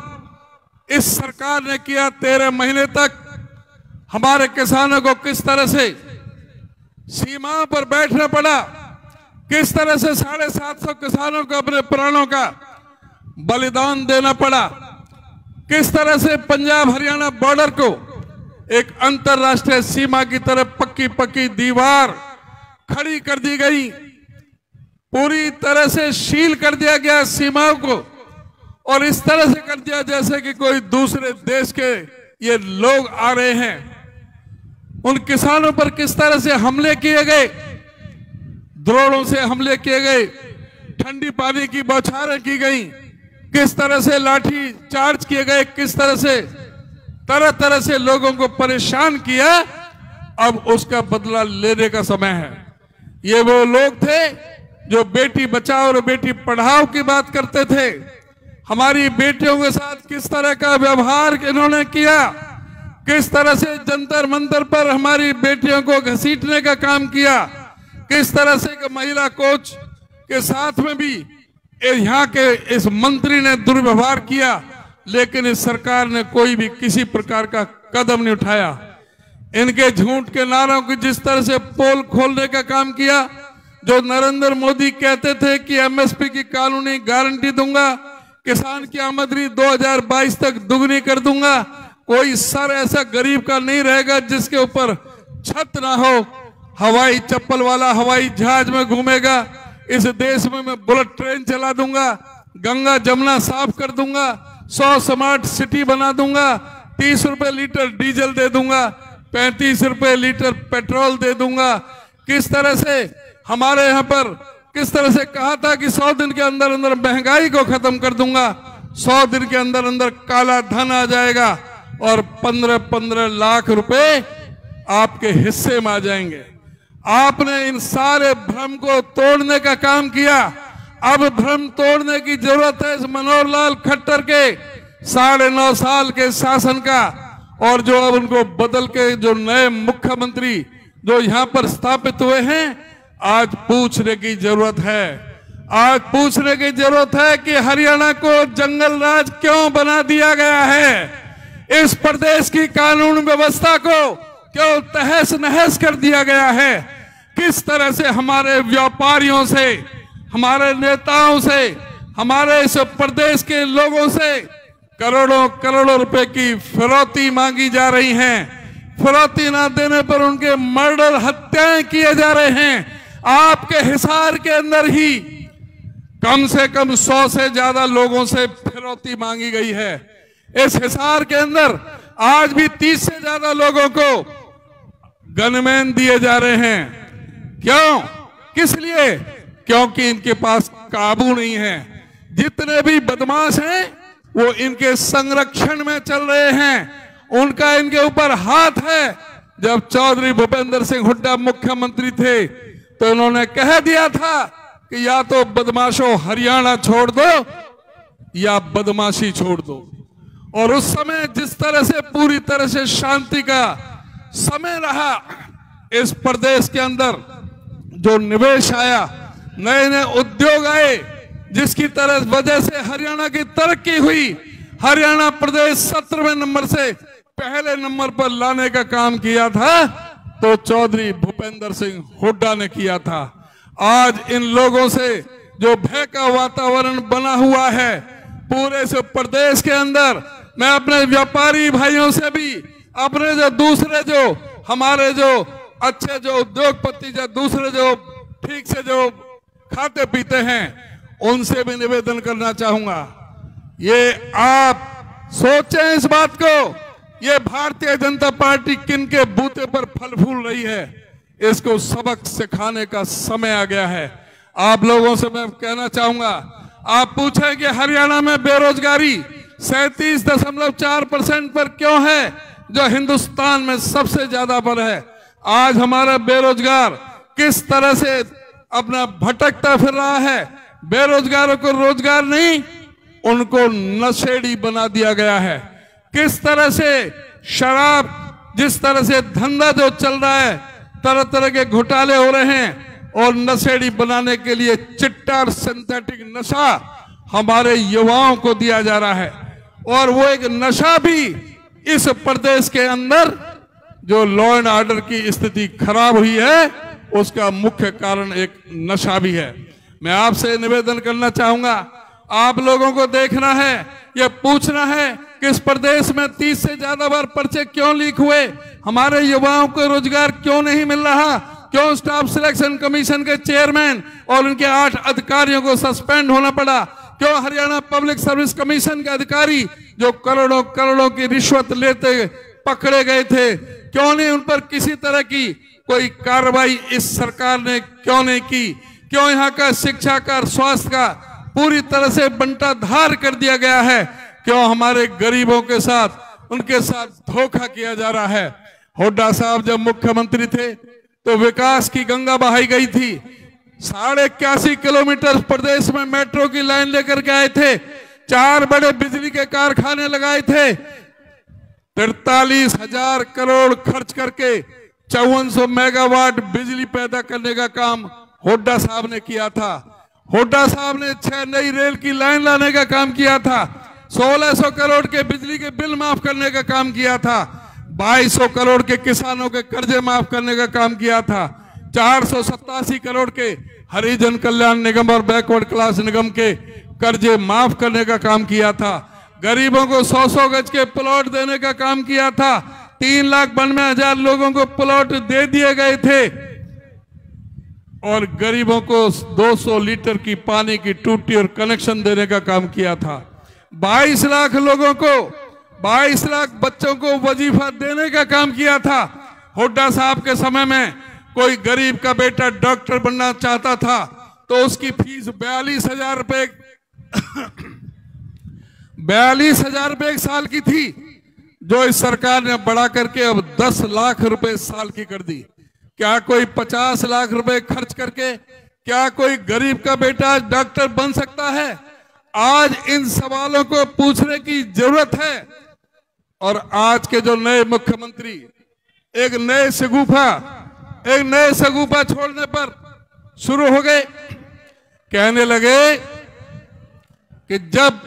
इस सरकार ने किया, 13 महीने तक हमारे किसानों को किस तरह से सीमाओं पर बैठना पड़ा, किस तरह से 750 किसानों को अपने प्राणों का बलिदान देना पड़ा, किस तरह से पंजाब हरियाणा बॉर्डर को एक अंतरराष्ट्रीय सीमा की तरफ पक्की पक्की दीवार खड़ी कर दी गई, पूरी तरह से सील कर दिया गया सीमाओं को, और इस तरह से कर दिया जैसे कि कोई दूसरे देश के ये लोग आ रहे हैं। उन किसानों पर किस तरह से हमले किए गए, द्रोणों से हमले किए गए, ठंडी पानी की बौछारें की गई, किस तरह से लाठी चार्ज किए गए, किस तरह से तरह तरह से लोगों को परेशान किया। अब उसका बदला लेने का समय है। ये वो लोग थे जो बेटी बचाओ और बेटी पढ़ाओ की बात करते थे। हमारी बेटियों के साथ किस तरह का व्यवहार इन्होंने किया, किस तरह से जंतर मंतर पर हमारी बेटियों को घसीटने का काम किया, किस तरह से महिला कोच के साथ में भी यहाँ के इस मंत्री ने दुर्व्यवहार किया, लेकिन इस सरकार ने कोई भी किसी प्रकार का कदम नहीं उठाया। इनके झूठ के नारों की जिस तरह से पोल खोलने का काम किया, जो नरेंद्र मोदी कहते थे कि एमएसपी की कानूनी गारंटी दूंगा, किसान की आमदनी 2022 तक दुगनी कर दूंगा, कोई सर ऐसा गरीब का नहीं रहेगा जिसके ऊपर छत ना हो, हवाई चप्पल वाला हवाई जहाज में घूमेगा, इस देश में मैं बुलेट ट्रेन चला दूंगा, गंगा जमुना साफ कर दूंगा, 100 स्मार्ट सिटी बना दूंगा, 30 रुपए लीटर डीजल दे दूंगा, 35 रुपए लीटर पेट्रोल दे दूंगा। किस तरह से हमारे यहाँ पर किस तरह से कहा था कि 100 दिन के अंदर अंदर महंगाई को खत्म कर दूंगा, 100 दिन के अंदर अंदर काला धन आ जाएगा और 15-15 लाख रुपए आपके हिस्से में आ जाएंगे। आपने इन सारे भ्रम को तोड़ने का काम किया। अब भ्रम तोड़ने की जरूरत है इस मनोहर लाल खट्टर के 9.5 साल के शासन का, और जो अब उनको बदल के जो नए मुख्यमंत्री जो यहाँ पर स्थापित हुए हैं, आज पूछने की जरूरत है। आज पूछने की जरूरत है कि हरियाणा को जंगल राज क्यों बना दिया गया है, इस प्रदेश की कानून व्यवस्था को क्यों तहस नहस कर दिया गया है, किस तरह से हमारे व्यापारियों से, हमारे नेताओं से, हमारे इस प्रदेश के लोगों से करोड़ों करोड़ों रुपए की फिरौती मांगी जा रही हैं। फिरौती ना देने पर उनके मर्डर, हत्याएं किए जा रहे हैं। आपके हिसार के अंदर ही कम से कम 100 से ज्यादा लोगों से फिरौती मांगी गई है। इस हिसार के अंदर आज भी 30 से ज्यादा लोगों को गनमैन दिए जा रहे हैं। क्यों? किस लिए? क्योंकि इनके पास काबू नहीं है। जितने भी बदमाश हैं वो इनके संरक्षण में चल रहे हैं, उनका इनके ऊपर हाथ है। जब चौधरी भूपेंद्र सिंह हुड्डा मुख्यमंत्री थे तो इन्होंने कह दिया था कि या तो बदमाशों हरियाणा छोड़ दो या बदमाशी छोड़ दो। और उस समय जिस तरह से पूरी तरह से शांति का समय रहा इस प्रदेश के अंदर, जो निवेश आया, नए नए उद्योग आए, जिसकी तरह वजह से हरियाणा की तरक्की हुई, हरियाणा प्रदेश 17वें नंबर से पहले नंबर पर लाने का काम किया था तो चौधरी भूपेंद्र सिंह हुड्डा ने किया था। आज इन लोगों से जो भय का वातावरण बना हुआ है पूरे से प्रदेश के अंदर, मैं अपने व्यापारी भाइयों से भी, अपने जो दूसरे जो हमारे जो अच्छे जो उद्योगपति जो दूसरे जो ठीक से जो खाते पीते हैं उनसे भी निवेदन करना चाहूंगा, ये आप सोचें इस बात को, ये भारतीय जनता पार्टी किन के बूते पर फल फूल रही है, इसको सबक सिखाने का समय आ गया है। आप लोगों से मैं कहना चाहूंगा, आप पूछें कि हरियाणा में बेरोजगारी 37.4% पर क्यों है, जो हिंदुस्तान में सबसे ज्यादा पर है। आज हमारा बेरोजगार किस तरह से अपना भटकता फिर रहा है। बेरोजगारों को रोजगार नहीं, उनको नशेड़ी बना दिया गया है। किस तरह से शराब, जिस तरह से धंधा जो चल रहा है, तरह तरह के घोटाले हो रहे हैं और नशेड़ी बनाने के लिए चिट्टा और सिंथेटिक नशा हमारे युवाओं को दिया जा रहा है। और वो एक नशा भी इस प्रदेश के अंदर जो लॉ एंड ऑर्डर की स्थिति खराब हुई है उसका मुख्य कारण एक नशा भी है। मैं आपसे निवेदन करना चाहूंगा, आप लोगों को देखना है, ये पूछना है कि इस प्रदेश में 30 से ज्यादा बार पर्चे क्यों लीक हुए, हमारे युवाओं को रोजगार क्यों नहीं मिल रहा, क्यों स्टाफ सिलेक्शन कमीशन के चेयरमैन और उनके 8 अधिकारियों को सस्पेंड होना पड़ा, क्यों हरियाणा पब्लिक सर्विस कमीशन के अधिकारी जो करोड़ों करोड़ों की रिश्वत लेते पकड़े गए थे, क्यों नहीं उन पर किसी तरह की कोई कार्रवाई इस सरकार ने क्यों नहीं की, क्यों यहाँ का शिक्षा का स्वास्थ्य का पूरी तरह से बंटाधार कर दिया गया है, क्यों हमारे गरीबों के साथ उनके साथ धोखा किया जा रहा है। हुड्डा साहब जब मुख्यमंत्री थे तो विकास की गंगा बहाई गई थी, 81.5 किलोमीटर प्रदेश में मेट्रो की लाइन लेकर के आए थे, 4 बड़े बिजली के कारखाने लगाए थे, 43,000 करोड़ खर्च करके 5400 मेगावाट बिजली पैदा करने का काम हुड्डा साहब ने किया था। हुड्डा साहब ने 6 नई रेल की लाइन लाने का काम किया था, 1600 करोड़ के बिजली के बिल माफ करने का काम किया था, 2200 करोड़ के किसानों के कर्जे माफ करने का काम किया था, 487 करोड़ के हरिजन कल्याण निगम और बैकवर्ड क्लास निगम के कर्जे माफ करने का काम किया था, गरीबों को 100-100 गज के प्लॉट देने का काम किया था, 3,92,000 लोगों को प्लॉट दे दिए गए थे और गरीबों को 200 लीटर की पानी की टूटी और कनेक्शन देने का काम किया था, 22 लाख लोगों को 22 लाख बच्चों को वजीफा देने का काम किया था। हुड्डा साहब के समय में कोई गरीब का बेटा डॉक्टर बनना चाहता था तो उसकी फीस 42,000 रुपए 42,000 रुपए एक साल की थी, जो इस सरकार ने बढ़ा करके अब 10 लाख रुपए साल की कर दी। क्या कोई 50 लाख रुपए खर्च करके क्या कोई गरीब का बेटा डॉक्टर बन सकता है? आज इन सवालों को पूछने की जरूरत है। और आज के जो नए मुख्यमंत्री एक नए शगुफा छोड़ने पर शुरू हो गए, कहने लगे कि जब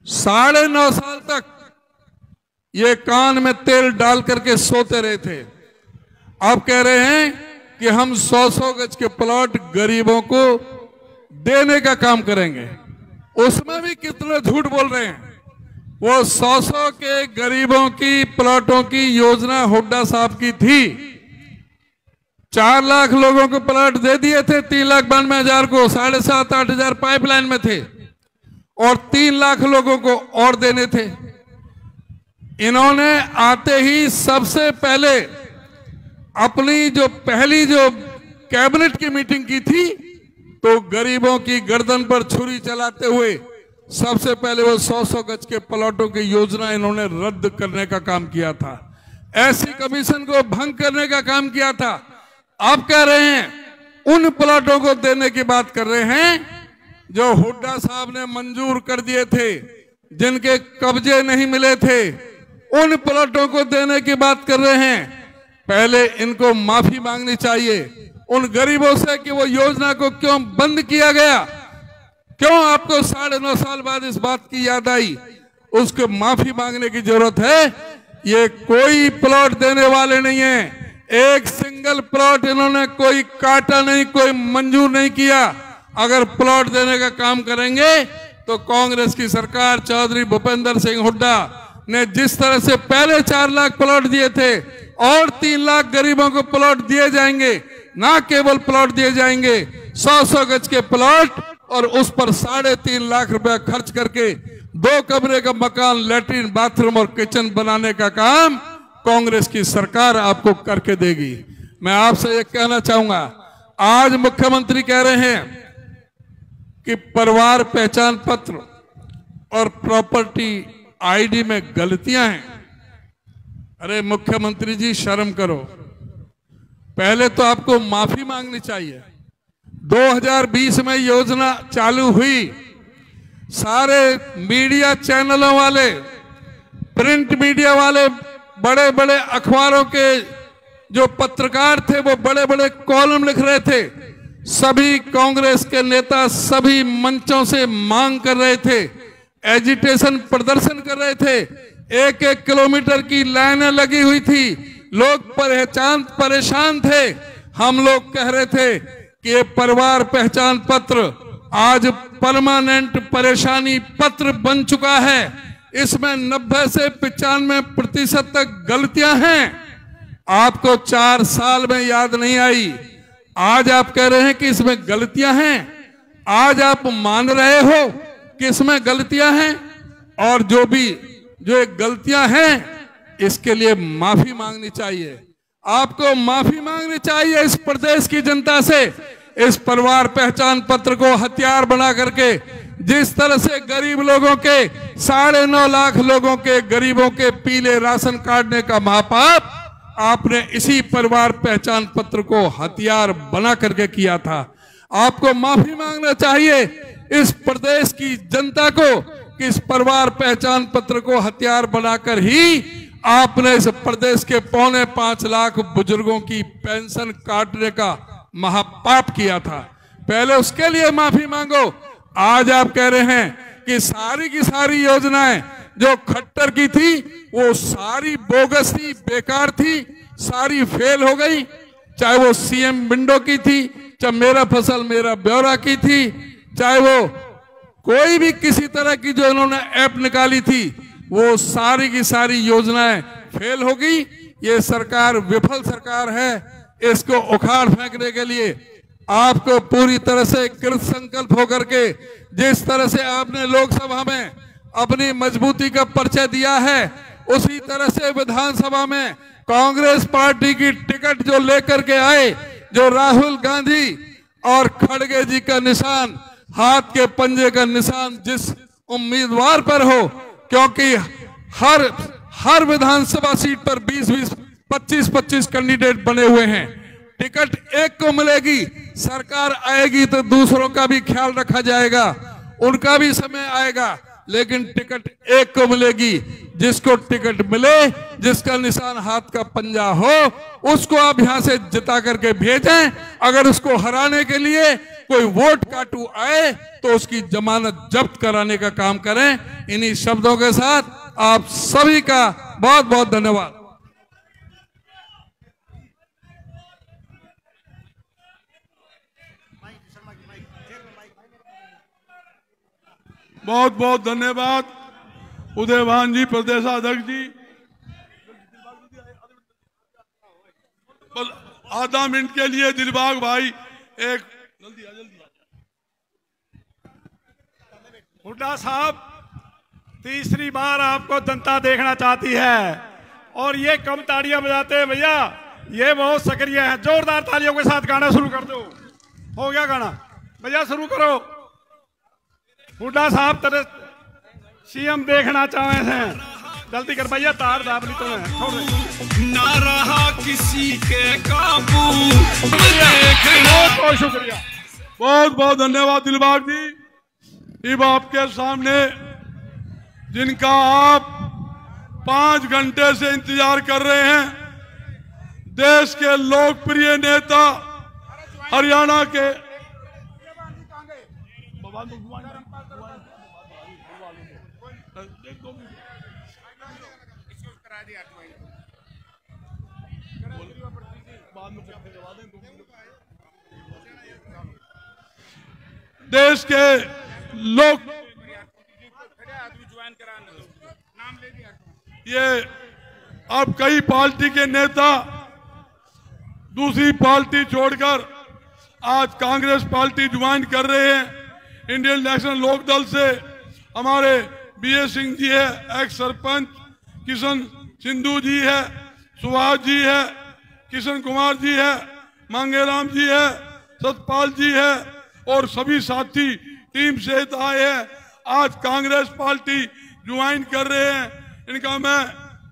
9.5 साल तक ये कान में तेल डाल करके सोते रहे थे, अब कह रहे हैं कि हम 100-100 गज के प्लॉट गरीबों को देने का काम करेंगे। उसमें भी कितने झूठ बोल रहे हैं। वो 100-100 के गरीबों की प्लॉटों की योजना हुड्डा साहब की थी, 4 लाख लोगों को प्लॉट दे दिए थे, 3,92,000 को 7,500-8 हजार पाइपलाइन में थे और 3 लाख लोगों को और देने थे। इन्होंने आते ही सबसे पहले अपनी जो पहली जो कैबिनेट की मीटिंग की थी तो गरीबों की गर्दन पर छुरी चलाते हुए सबसे पहले वो 100-100 गज के प्लॉटों की योजना इन्होंने रद्द करने का काम किया था, ऐसी कमीशन को भंग करने का काम किया था। आप कह रहे हैं उन प्लॉटों को देने की बात कर रहे हैं जो हुड्डा साहब ने मंजूर कर दिए थे, जिनके कब्जे नहीं मिले थे, उन प्लॉटों को देने की बात कर रहे हैं। पहले इनको माफी मांगनी चाहिए उन गरीबों से कि वो योजना को क्यों बंद किया गया, क्यों आपको 9.5 साल बाद इस बात की याद आई, उसको माफी मांगने की जरूरत है। ये कोई प्लॉट देने वाले नहीं है, एक सिंगल प्लॉट इन्होंने कोई काटा नहीं, कोई मंजूर नहीं किया। अगर प्लॉट देने का काम करेंगे तो कांग्रेस की सरकार चौधरी भूपेंद्र सिंह हुड्डा ने जिस तरह से पहले 4 लाख प्लॉट दिए थे और 3 लाख गरीबों को प्लॉट दिए जाएंगे, ना केवल प्लॉट दिए जाएंगे, 100-100 गज के प्लॉट और उस पर 3.5 लाख रुपया खर्च करके 2 कमरे का मकान, लेटरिन, बाथरूम और किचन बनाने का काम कांग्रेस की सरकार आपको करके देगी। मैं आपसे ये कहना चाहूंगा, आज मुख्यमंत्री कह रहे हैं कि परिवार पहचान पत्र और प्रॉपर्टी आईडी में गलतियां हैं। अरे मुख्यमंत्री जी, शर्म करो, पहले तो आपको माफी मांगनी चाहिए। 2020 में योजना चालू हुई, सारे मीडिया चैनलों वाले, प्रिंट मीडिया वाले, बड़े बड़े अखबारों के जो पत्रकार थे वो बड़े बड़े कॉलम लिख रहे थे। सभी कांग्रेस के नेता सभी मंचों से मांग कर रहे थे, एजिटेशन प्रदर्शन कर रहे थे, 1-1 किलोमीटर की लाइनें लगी हुई थी, लोग परेशान थे। हम लोग कह रहे थे कि ये परिवार पहचान पत्र आज परमानेंट परेशानी पत्र बन चुका है, इसमें 90 से 95% तक गलतियां हैं। आपको 4 साल में याद नहीं आई, आज आप कह रहे हैं कि इसमें गलतियां हैं, आज आप मान रहे हो कि इसमें गलतियां हैं, और जो एक गलतियां हैं इसके लिए माफी मांगनी चाहिए। आपको माफी मांगनी चाहिए इस प्रदेश की जनता से। इस परिवार पहचान पत्र को हथियार बना करके जिस तरह से गरीब लोगों के 9.5 लाख लोगों के गरीबों के पीले राशन काटने का महापाप आपने इसी परिवार पहचान पत्र को हथियार बना करके किया था। आपको माफी मांगना चाहिए इस प्रदेश की जनता को कि इस परिवार पहचान पत्र को हथियार बनाकर ही आपने इस प्रदेश के 4.25 लाख बुजुर्गों की पेंशन काटने का महापाप किया था। पहले उसके लिए माफी मांगो। आज आप कह रहे हैं कि सारी की सारी योजनाएं जो खट्टर की थी वो सारी बोगस थी, बेकार थी, सारी फेल हो गई। चाहे वो सीएम विंडो की थी, चाहे मेरा फसल मेरा ब्यौरा की थी, चाहे वो कोई भी किसी तरह की जो इन्होंने ऐप निकाली थी, वो सारी की सारी योजनाएं फेल हो गई। ये सरकार विफल सरकार है। इसको उखाड़ फेंकने के लिए आपको पूरी तरह से कृत संकल्प होकर के जिस तरह से आपने लोकसभा में अपनी मजबूती का परिचय दिया है, उसी तरह से विधानसभा में कांग्रेस पार्टी की टिकट जो लेकर के आए, जो राहुल गांधी और खड़गे जी का निशान, हाथ के पंजे का निशान जिस उम्मीदवार पर हो, क्योंकि हर विधानसभा सीट पर 20-20, 25-25 कैंडिडेट बने हुए हैं। टिकट एक को मिलेगी, सरकार आएगी तो दूसरों का भी ख्याल रखा जाएगा, उनका भी समय आएगा, लेकिन टिकट एक को मिलेगी। जिसको टिकट मिले, जिसका निशान हाथ का पंजा हो, उसको आप यहां से जिता करके भेजें। अगर उसको हराने के लिए कोई वोट काटू आए तो उसकी जमानत जब्त कराने का काम करें। इन्हीं शब्दों के साथ आप सभी का बहुत बहुत धन्यवाद। बहुत बहुत धन्यवाद उदयभान जी, प्रदेशाध्यक्ष जी। बस आधा मिनट के लिए दिलबाग भाई एक जल्दी हुड्डा साहब, तीसरी बार आपको जनता देखना चाहती है और ये कम ताड़ियां बजाते हैं भैया, ये बहुत सक्रिय है। जोरदार तालियों के साथ गाना शुरू कर दो। हो गया गाना भैया, शुरू करो। हुड्डा साहब सीएम देखना चाहे हैं, जल्दी कर भैया, तार दाब ली तुम्हें। ना रहा किसी के काबू। बहुत बहुत शुक्रिया, बहुत बहुत धन्यवाद दिलबाग जी। अब आपके सामने जिनका आप 5 घंटे से इंतजार कर रहे हैं, देश के लोकप्रिय नेता हरियाणा के देश के लोग, ये अब कई पार्टी के नेता दूसरी पार्टी छोड़कर आज कांग्रेस पार्टी ज्वाइन कर रहे हैं। इंडियन नेशनल लोक दल से हमारे बीएस सिंह जी है, एक्स सरपंच, किशन सिंधु जी है, सुभाष जी है, किशन कुमार जी है, मांगेराम जी है, सतपाल जी है और सभी साथी टीम सहित आए हैं, आज कांग्रेस पार्टी ज्वाइन कर रहे हैं। इनका मैं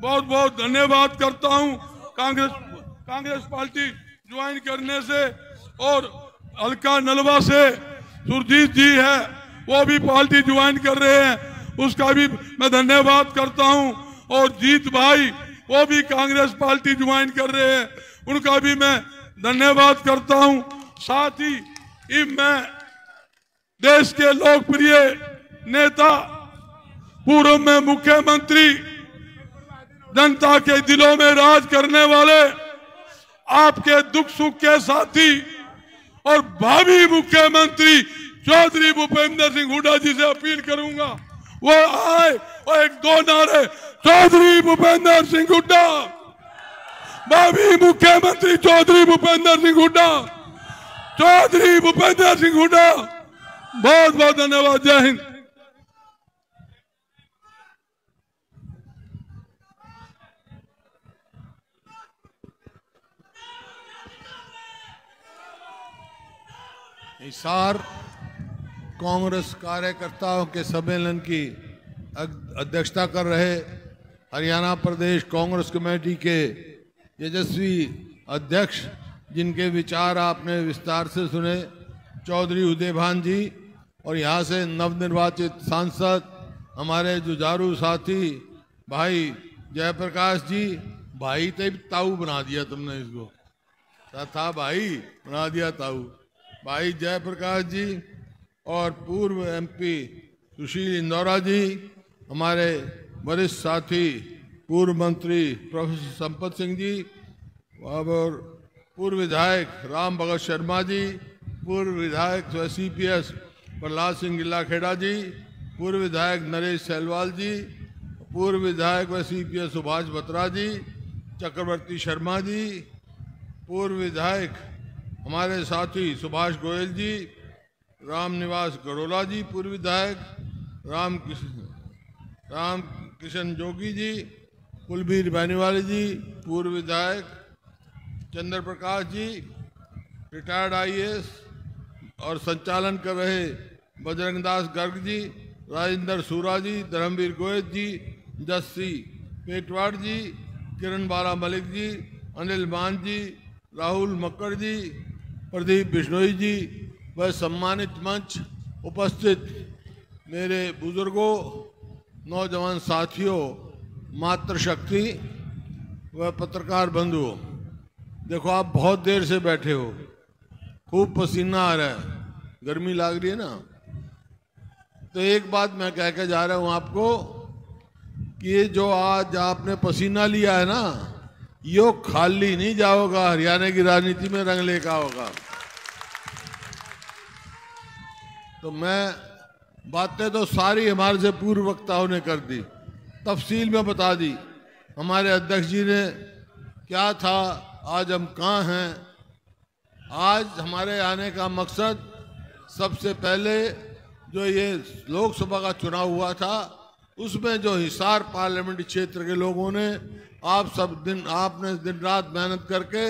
बहुत बहुत धन्यवाद करता हूं कांग्रेस पार्टी ज्वाइन करने से। और हल्का नलवा से सुरजीत जी है, वो भी पार्टी ज्वाइन कर रहे हैं, उसका भी मैं धन्यवाद करता हूं। और जीत भाई वो भी कांग्रेस पार्टी ज्वाइन कर रहे हैं, उनका भी मैं धन्यवाद करता हूं। साथ ही मैं देश के लोकप्रिय नेता, पूर्व में मुख्यमंत्री, जनता के दिलों में राज करने वाले, आपके दुख सुख के साथी और भावी मुख्यमंत्री चौधरी भूपेंद्र सिंह हुड्डा जी से अपील करूंगा, वो आए और 1-2 नारे, चौधरी भूपेंद्र सिंह हुड्डा, भावी मुख्यमंत्री चौधरी भूपेंद्र सिंह हुड्डा, चौधरी भूपेंद्र सिंह हुड्डा। बहुत बहुत धन्यवाद, जय हिंद। हिसार कांग्रेस कार्यकर्ताओं के सम्मेलन की अध्यक्षता कर रहे हरियाणा प्रदेश कांग्रेस कमेटी के यशस्वी अध्यक्ष, जिनके विचार आपने विस्तार से सुने, चौधरी उदयभान जी, और यहाँ से नवनिर्वाचित सांसद हमारे जुझारू साथी भाई जयप्रकाश जी, भाई ताऊ बना दिया तुमने इसको, था भाई बना दिया ताऊ, भाई जयप्रकाश जी, और पूर्व एमपी सुशील इंदौरा जी, हमारे वरिष्ठ साथी पूर्व मंत्री प्रोफेसर संपत सिंह जी, और पूर्व विधायक राम भगत शर्मा जी, पूर्व विधायक CPS प्रहलाद सिंह गिल्लाखेड़ा जी, पूर्व विधायक नरेश सैलवाल जी, पूर्व विधायक CPS सुभाष बत्रा जी, चक्रवर्ती शर्मा जी, पूर्व विधायक हमारे साथी सुभाष गोयल जी, राम निवास गरोला जी, पूर्व विधायक राम किशन जोगी जी, कुलबीर बैनीवाल जी, पूर्व विधायक चंद्र प्रकाश जी, रिटायर्ड IAS और संचालन कर रहे बजरंगदास गर्ग जी, राजेंद्र सूरा जी, धर्मवीर गोयल जी, जस्सी पेटवाड़ जी, किरण बाला मलिक जी, अनिल मान जी, राहुल मक्कड़ जी, प्रदीप बिश्नोई जी, व सम्मानित मंच उपस्थित मेरे बुजुर्गों, नौजवान साथियों, मातृशक्ति व पत्रकार बंधुओं, देखो आप बहुत देर से बैठे हो, खूब पसीना आ रहा है, गर्मी लग रही है ना, तो एक बात मैं कह के जा रहा हूं आपको कि ये जो आज आपने पसीना लिया है ना, यो खाली नहीं जाओगा, हरियाणा की राजनीति में रंग लेकर होगा। तो मैं बातें तो सारी हमारे से पूर्व वक्ताओं ने कर दी, तफसील में बता दी, हमारे अध्यक्ष जी ने क्या था, आज हम कहाँ हैं। आज हमारे आने का मकसद, सबसे पहले जो ये लोकसभा का चुनाव हुआ था, उसमें जो हिसार पार्लियामेंट क्षेत्र के लोगों ने आपने दिन रात मेहनत करके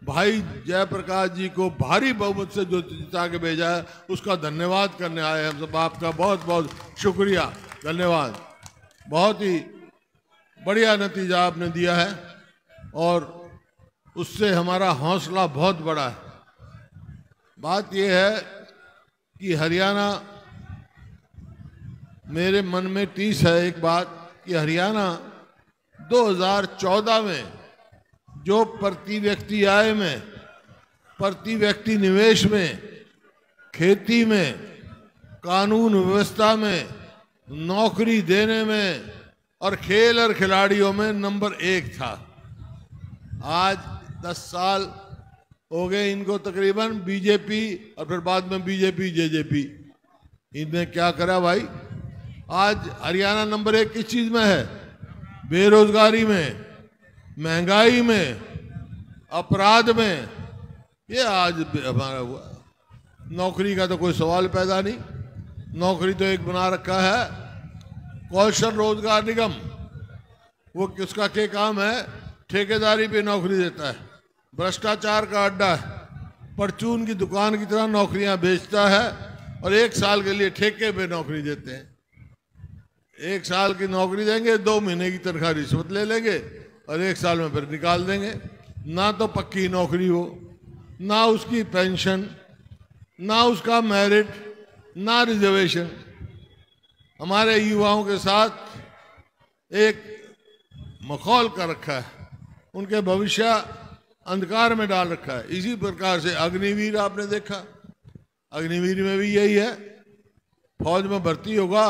भाई जयप्रकाश जी को भारी बहुमत से जो जिता के भेजा है, उसका धन्यवाद करने आए हम सब। आपका बहुत बहुत शुक्रिया, धन्यवाद। बहुत ही बढ़िया नतीजा आपने दिया है और उससे हमारा हौसला बहुत बड़ा है। बात यह है कि हरियाणा, मेरे मन में टीस है एक बात कि हरियाणा 2014 में जो प्रति व्यक्ति आय में, प्रति व्यक्ति निवेश में, खेती में, कानून व्यवस्था में, नौकरी देने में और खेल और खिलाड़ियों में नंबर 1 था। आज 10 साल हो गए इनको तकरीबन बीजेपी और फिर बाद में बीजेपी जेजेपी, इनने क्या करा भाई? आज हरियाणा नंबर 1 किस चीज में है? बेरोजगारी में, महंगाई में, अपराध में। ये आज हमारा हुआ। नौकरी का तो कोई सवाल पैदा नहीं, नौकरी तो एक बना रखा है कौशल रोजगार निगम। वो किसका क्या काम है? ठेकेदारी पे नौकरी देता है, भ्रष्टाचार का अड्डा है, परचून की दुकान की तरह नौकरियां बेचता है और 1 साल के लिए ठेके पे नौकरी देते हैं। 1 साल की नौकरी देंगे, 2 महीने की तनख्वाह रिश्वत ले लेंगे और 1 साल में फिर निकाल देंगे। ना तो पक्की नौकरी हो, ना उसकी पेंशन, ना उसका मेरिट, ना रिजर्वेशन। हमारे युवाओं के साथ एक मखौल कर रखा है, उनके भविष्य अंधकार में डाल रखा है। इसी प्रकार से अग्निवीर आपने देखा, अग्निवीर में भी यही है। फौज में भर्ती होगा,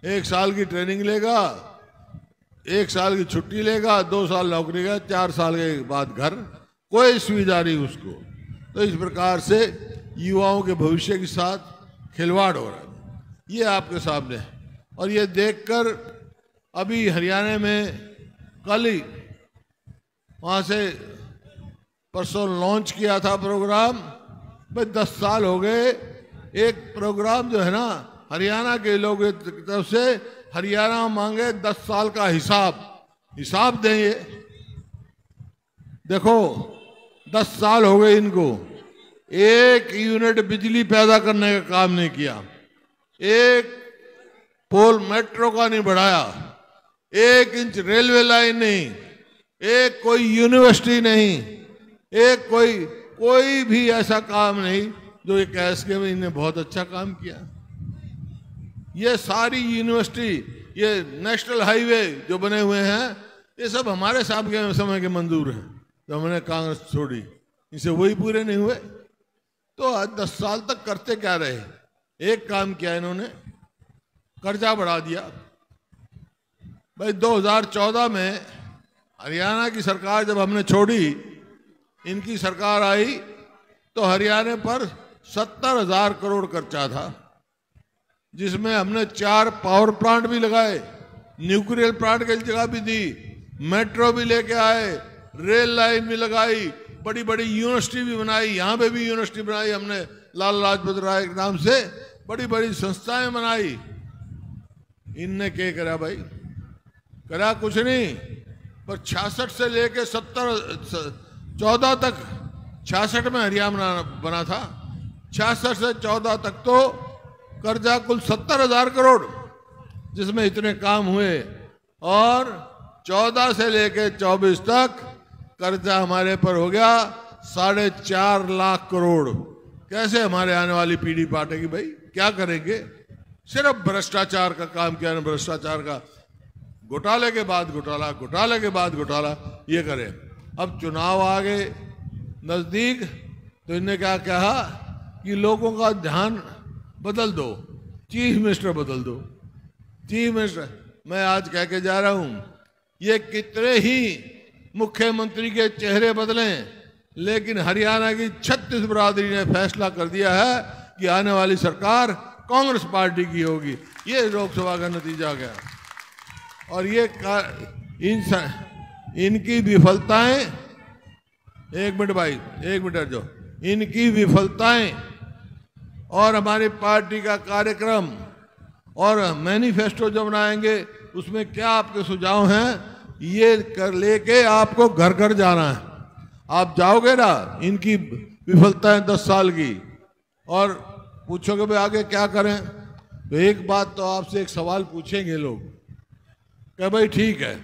1 साल की ट्रेनिंग लेगा, 1 साल की छुट्टी लेगा, 2 साल नौकरी का, 4 साल के बाद घर, कोई सुविधा नहीं उसको। तो इस प्रकार से युवाओं के भविष्य के साथ खिलवाड़ हो रहा है, ये आपके सामने है। और ये देखकर अभी हरियाणा में कल ही वहाँ से परसों लॉन्च किया था प्रोग्राम। भाई 10 साल हो गए, एक प्रोग्राम जो है ना हरियाणा के लोगों की तरफ से, हरियाणा मांगे 10 साल का हिसाब दें। ये देखो 10 साल हो गए इनको, 1 यूनिट बिजली पैदा करने का काम नहीं किया, 1 पोल मेट्रो का नहीं बढ़ाया, 1 इंच रेलवे लाइन नहीं, 1 कोई यूनिवर्सिटी नहीं, 1 कोई भी ऐसा काम नहीं जो ये कैश के में इन्हें बहुत अच्छा काम किया। ये सारी यूनिवर्सिटी, ये नेशनल हाईवे जो बने हुए हैं, ये सब हमारे समय के मंजूर हैं, तो हमने कांग्रेस छोड़ी, इसे वही पूरे नहीं हुए। तो आज 10 साल तक करते क्या रहे? एक काम किया इन्होंने, कर्जा बढ़ा दिया। भाई 2014 में हरियाणा की सरकार जब हमने छोड़ी, इनकी सरकार आई तो हरियाणा पर 70,000 करोड़ खर्चा था, जिसमें हमने 4 पावर प्लांट भी लगाए, न्यूक्लियर प्लांट की जगह भी दी, मेट्रो भी लेके आए, रेल लाइन भी लगाई, बड़ी बड़ी यूनिवर्सिटी भी बनाई। यहाँ पे भी यूनिवर्सिटी बनाई हमने, लाल लाजपत राय के नाम से बड़ी बड़ी संस्थाएं बनाई। इनने क्या करा भाई? करा कुछ नहीं, पर 66 से लेके 14 तक, 66 में हरियाणा बना था, 66 से 14 तक तो कर्जा कुल 70,000 करोड़, जिसमें इतने काम हुए। और 14 से लेके 24 तक कर्जा हमारे पर हो गया 4.5 लाख करोड़। कैसे हमारे आने वाली पीढ़ी पाटेगी भाई? क्या करेंगे? सिर्फ भ्रष्टाचार का काम किया ना, भ्रष्टाचार का, घोटाले के बाद घोटाला, घोटाले के बाद घोटाला, ये करें। अब चुनाव आ गए नजदीक, तो इन्हें क्या कहा कि लोगों का ध्यान बदल दो, चीफ मिनिस्टर बदल दो। चीफ मिनिस्टर मैं आज कह के जा रहा हूं, ये कितने ही मुख्यमंत्री के चेहरे बदलें, लेकिन हरियाणा की 36 बिरादरी ने फैसला कर दिया है कि आने वाली सरकार कांग्रेस पार्टी की होगी। ये लोकसभा का नतीजा गया। और ये इनकी विफलताएं, एक मिनट भाई, एक मिनट जो, इनकी विफलताएं और हमारी पार्टी का कार्यक्रम और मैनिफेस्टो जो बनाएंगे उसमें क्या आपके सुझाव हैं, ये कर लेके आपको घर घर जाना है। आप जाओगे ना, इनकी विफलताएं 10 साल की, और पूछोगे भाई आगे क्या करें, तो एक बात तो आपसे एक सवाल पूछेंगे लोग कह भाई ठीक है,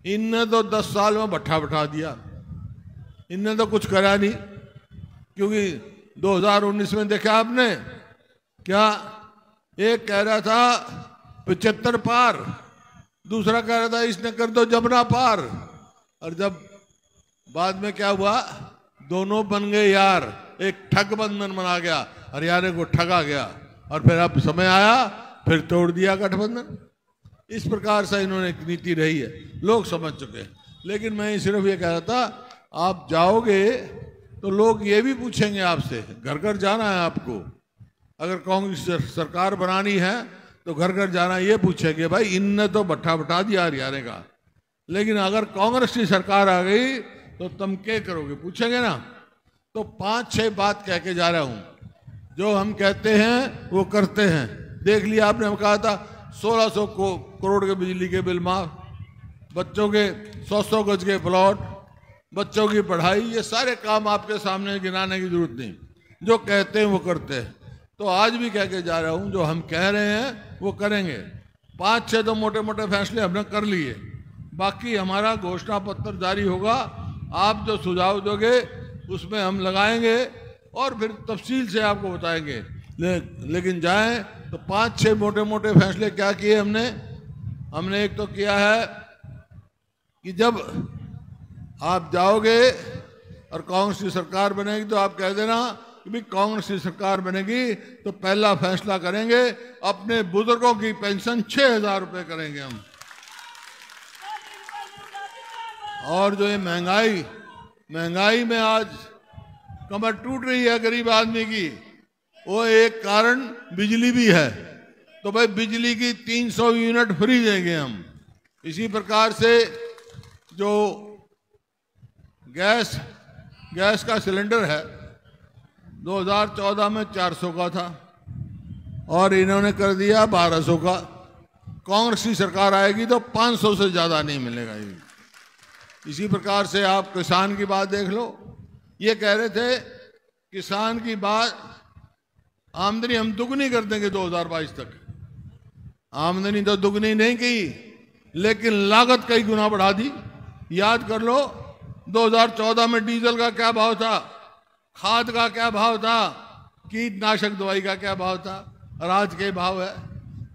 इनने तो 10 साल में भट्ठा बैठा दिया, इनने तो कुछ करा नहीं। क्योंकि 2019 में देखा आपने क्या, एक कह रहा था 75 पार, दूसरा कह रहा था इसने कर दो जमुना पार, और जब बाद में क्या हुआ, दोनों बन गए यार, एक ठग बंधन बना गया, हरियाणा को ठगा गया, और फिर अब समय आया फिर तोड़ दिया गठबंधन। इस प्रकार से इन्होंने एक नीति रही है, लोग समझ चुके हैं। लेकिन मैं सिर्फ ये कह रहा था, आप जाओगे तो लोग ये भी पूछेंगे आपसे, घर घर जाना है आपको, अगर कांग्रेस सरकार बनानी है तो घर घर जाना, ये पूछेंगे भाई इनने तो भट्ठा बैठा दिया हरियाणा का, लेकिन अगर कांग्रेस की सरकार आ गई तो तुम क्या करोगे, पूछेंगे ना। तो 5-6 बात कह के जा रहा हूं, जो हम कहते हैं वो करते हैं। देख लिया आपने, हम कहा था 1600 करोड़ के बिजली के बिल माफ, बच्चों के 100 गज के प्लॉट, बच्चों की पढ़ाई, ये सारे काम आपके सामने गिनाने की जरूरत नहीं, जो कहते हैं वो करते हैं। तो आज भी कह के जा रहा हूं, जो हम कह रहे हैं वो करेंगे। 5-6 तो मोटे मोटे फैसले हमने कर लिए, बाकी हमारा घोषणा पत्र जारी होगा, आप जो सुझाव दोगे उसमें हम लगाएंगे और फिर तफसील से आपको बताएंगे। लेकिन जाएं तो 5-6 मोटे मोटे फैसले क्या किए हमने एक तो किया है कि जब आप जाओगे और कांग्रेस की सरकार बनेगी तो आप कह देना कि भाई कांग्रेस की सरकार बनेगी तो पहला फैसला करेंगे अपने बुजुर्गों की पेंशन 6,000 रुपये करेंगे हम। और जो ये महंगाई में आज कमर टूट रही है गरीब आदमी की, वो एक कारण बिजली भी है। तो भाई बिजली की 300 यूनिट फ्री देंगे हम। इसी प्रकार से जो गैस का सिलेंडर है 2014 में 400 का था और इन्होंने कर दिया 1200 का। कांग्रेस की सरकार आएगी तो 500 से ज्यादा नहीं मिलेगा ये। इसी प्रकार से आप किसान की बात देख लो, ये कह रहे थे किसान की बात, आमदनी हम दुगनी कर देंगे 2022 तक। आमदनी तो दुगनी नहीं की, लेकिन लागत कई गुना बढ़ा दी। याद कर लो 2014 में डीजल का क्या भाव था, खाद का क्या भाव था, कीटनाशक दवाई का क्या भाव था, और आज के भाव है।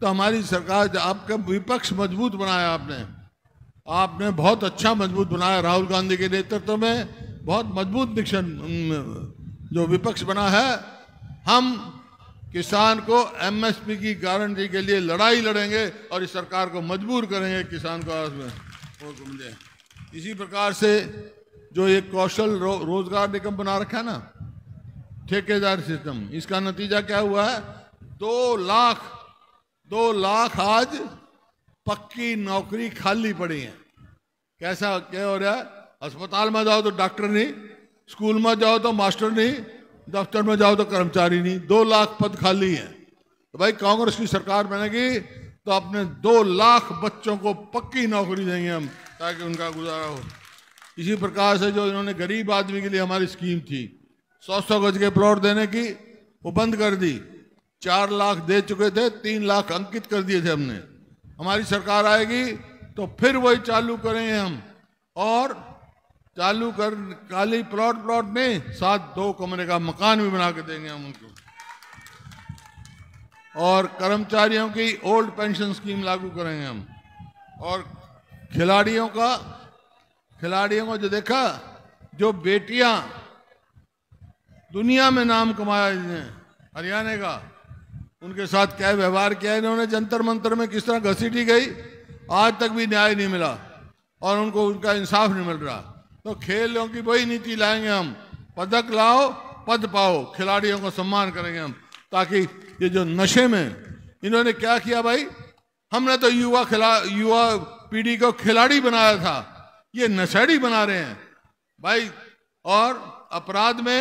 तो हमारी सरकार, आपका विपक्ष मजबूत बनाया आपने बहुत अच्छा मजबूत बनाया। राहुल गांधी के नेतृत्व में बहुत मजबूत जो विपक्ष बना है। हम किसान को एमएसपी की गारंटी के लिए लड़ाई लड़ेंगे और इस सरकार को मजबूर करेंगे किसान को मिले। इसी प्रकार से जो एक कौशल रोजगार निगम बना रखा है ना, ठेकेदार सिस्टम, इसका नतीजा क्या हुआ है, 2 लाख आज पक्की नौकरी खाली पड़ी है। कैसा क्या हो रहा है, अस्पताल में जाओ तो डॉक्टर नहीं, स्कूल में जाओ तो मास्टर नहीं, दफ्तर में जाओ तो कर्मचारी नहीं, 2 लाख पद खाली हैं। तो भाई कांग्रेस की सरकार बनेगी तो अपने 2 लाख बच्चों को पक्की नौकरी देंगे हम, ताकि उनका गुजारा हो। इसी प्रकार से जो इन्होंने गरीब आदमी के लिए हमारी स्कीम थी 100 गज के प्लॉट देने की, वो बंद कर दी। 4 लाख दे चुके थे, 3 लाख अंकित कर दिए थे हमने। हमारी सरकार आएगी तो फिर वही चालू करेंगे हम, और चालू कर खाली प्लॉट में साथ 2 कमरे का मकान भी बना के देंगे हम उनको। और कर्मचारियों की ओल्ड पेंशन स्कीम लागू करेंगे हम। और खिलाड़ियों को जो देखा, जो बेटियां दुनिया में नाम कमाया इन्हें हरियाणा का, उनके साथ क्या व्यवहार किया इन्होंने, जंतर मंतर में किस तरह घसीटी गई, आज तक भी न्याय नहीं मिला और उनको उनका इंसाफ नहीं मिल रहा। तो खेलों की वही नीति लाएंगे हम, पदक लाओ पद पाओ, खिलाड़ियों को सम्मान करेंगे हम। ताकि ये जो नशे में इन्होंने क्या किया भाई, हमने तो युवा पीढ़ी को खिलाड़ी बनाया था, ये नशेड़ी बना रहे हैं भाई। और अपराध में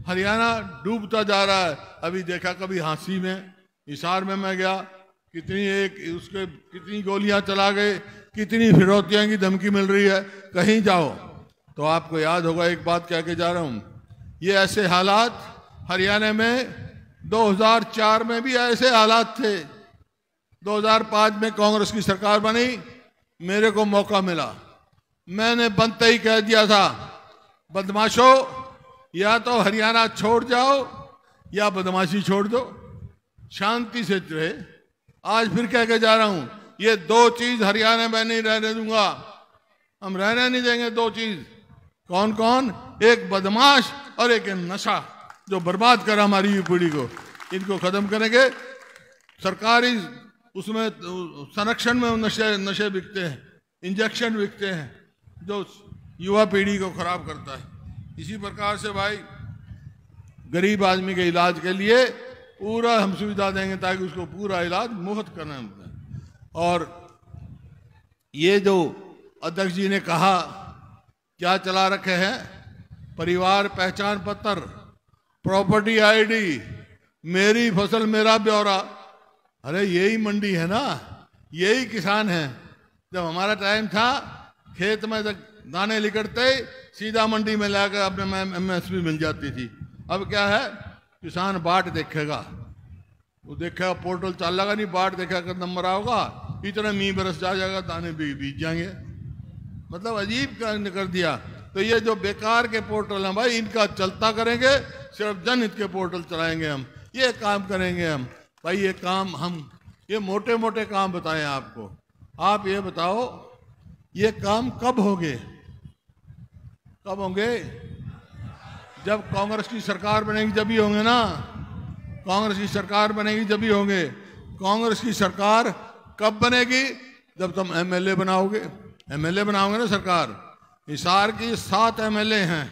हरियाणा डूबता जा रहा है। अभी देखा कभी हाँसी में, हिसार में मैं गया, कितनी गोलियां चला गए, कितनी फिरौतियां की धमकी मिल रही है। कहीं जाओ तो आपको याद होगा, एक बात कह के जा रहा हूं, ये ऐसे हालात हरियाणा में 2004 में भी ऐसे हालात थे। 2005 में कांग्रेस की सरकार बनी, मेरे को मौका मिला, मैंने बनते ही कह दिया था, बदमाशों या तो हरियाणा छोड़ जाओ या बदमाशी छोड़ दो, शांति से रहे। आज फिर कह के जा रहा हूं, ये दो चीज हरियाणा में नहीं रहने दूंगा, हम रहने नहीं देंगे। दो चीज कौन कौन? एक बदमाश और एक नशा जो बर्बाद करा हमारी युवा पीढ़ी को, इनको खत्म करेंगे। सरकारी उसमें संरक्षण में नशे बिकते हैं, इंजेक्शन बिकते हैं जो युवा पीढ़ी को खराब करता है। इसी प्रकार से भाई गरीब आदमी के इलाज के लिए पूरा हम सुविधा देंगे ताकि उसको पूरा इलाज मुफ्त करना है। और ये जो अध्यक्ष जी ने कहा क्या चला रखे हैं, परिवार पहचान पत्र, प्रॉपर्टी आईडी, मेरी फसल मेरा ब्यौरा। अरे यही मंडी है ना, यही किसान है। जब हमारा टाइम था खेत में दाने लिकड़ते सीधा मंडी में लाकर अपने MSP मिल जाती थी। अब क्या है, किसान बाट देखेगा, वो देखेगा पोर्टल चलेगा नहीं, बाट देखेगा कब नंबर आओगा, इतना मीह बरस जाएगा, दाने बीज जाएंगे। मतलब अजीब कर दिया। तो ये जो बेकार के पोर्टल हैं भाई, इनका चलता करेंगे, सिर्फ जनहित के पोर्टल चलाएंगे हम, ये काम करेंगे हम भाई। ये काम हम ये मोटे मोटे काम बताएं आपको। आप ये बताओ ये काम कब होंगे? कब होंगे? जब कांग्रेस की सरकार बनेगी जब ही होंगे ना। कांग्रेस की सरकार बनेगी जब ही होंगे। कांग्रेस की सरकार कब बनेगी? जब तुम MLA बनाओगे। MLA बनाओगे ना सरकार। हिसार की 7 MLA हैं।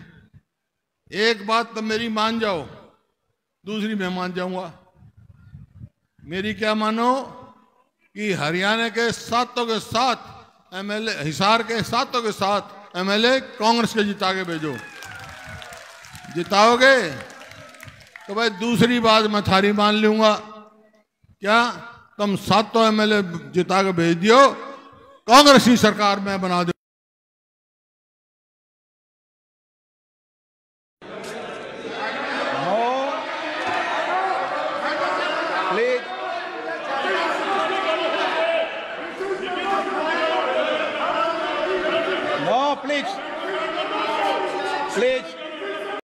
एक बात तो मेरी मान जाओ, दूसरी मैं मान जाऊंगा। मेरी क्या मानो कि हरियाणा के 7 के 7 MLA, हिसार के 7 के 7 MLA कांग्रेस के जिता के भेजो। जिताओगे तो भाई दूसरी बात मैं थारी मान लूंगा। क्या तुम 7 MLA जिता के भेज दियो, कांग्रेस की सरकार में बना दो। Please.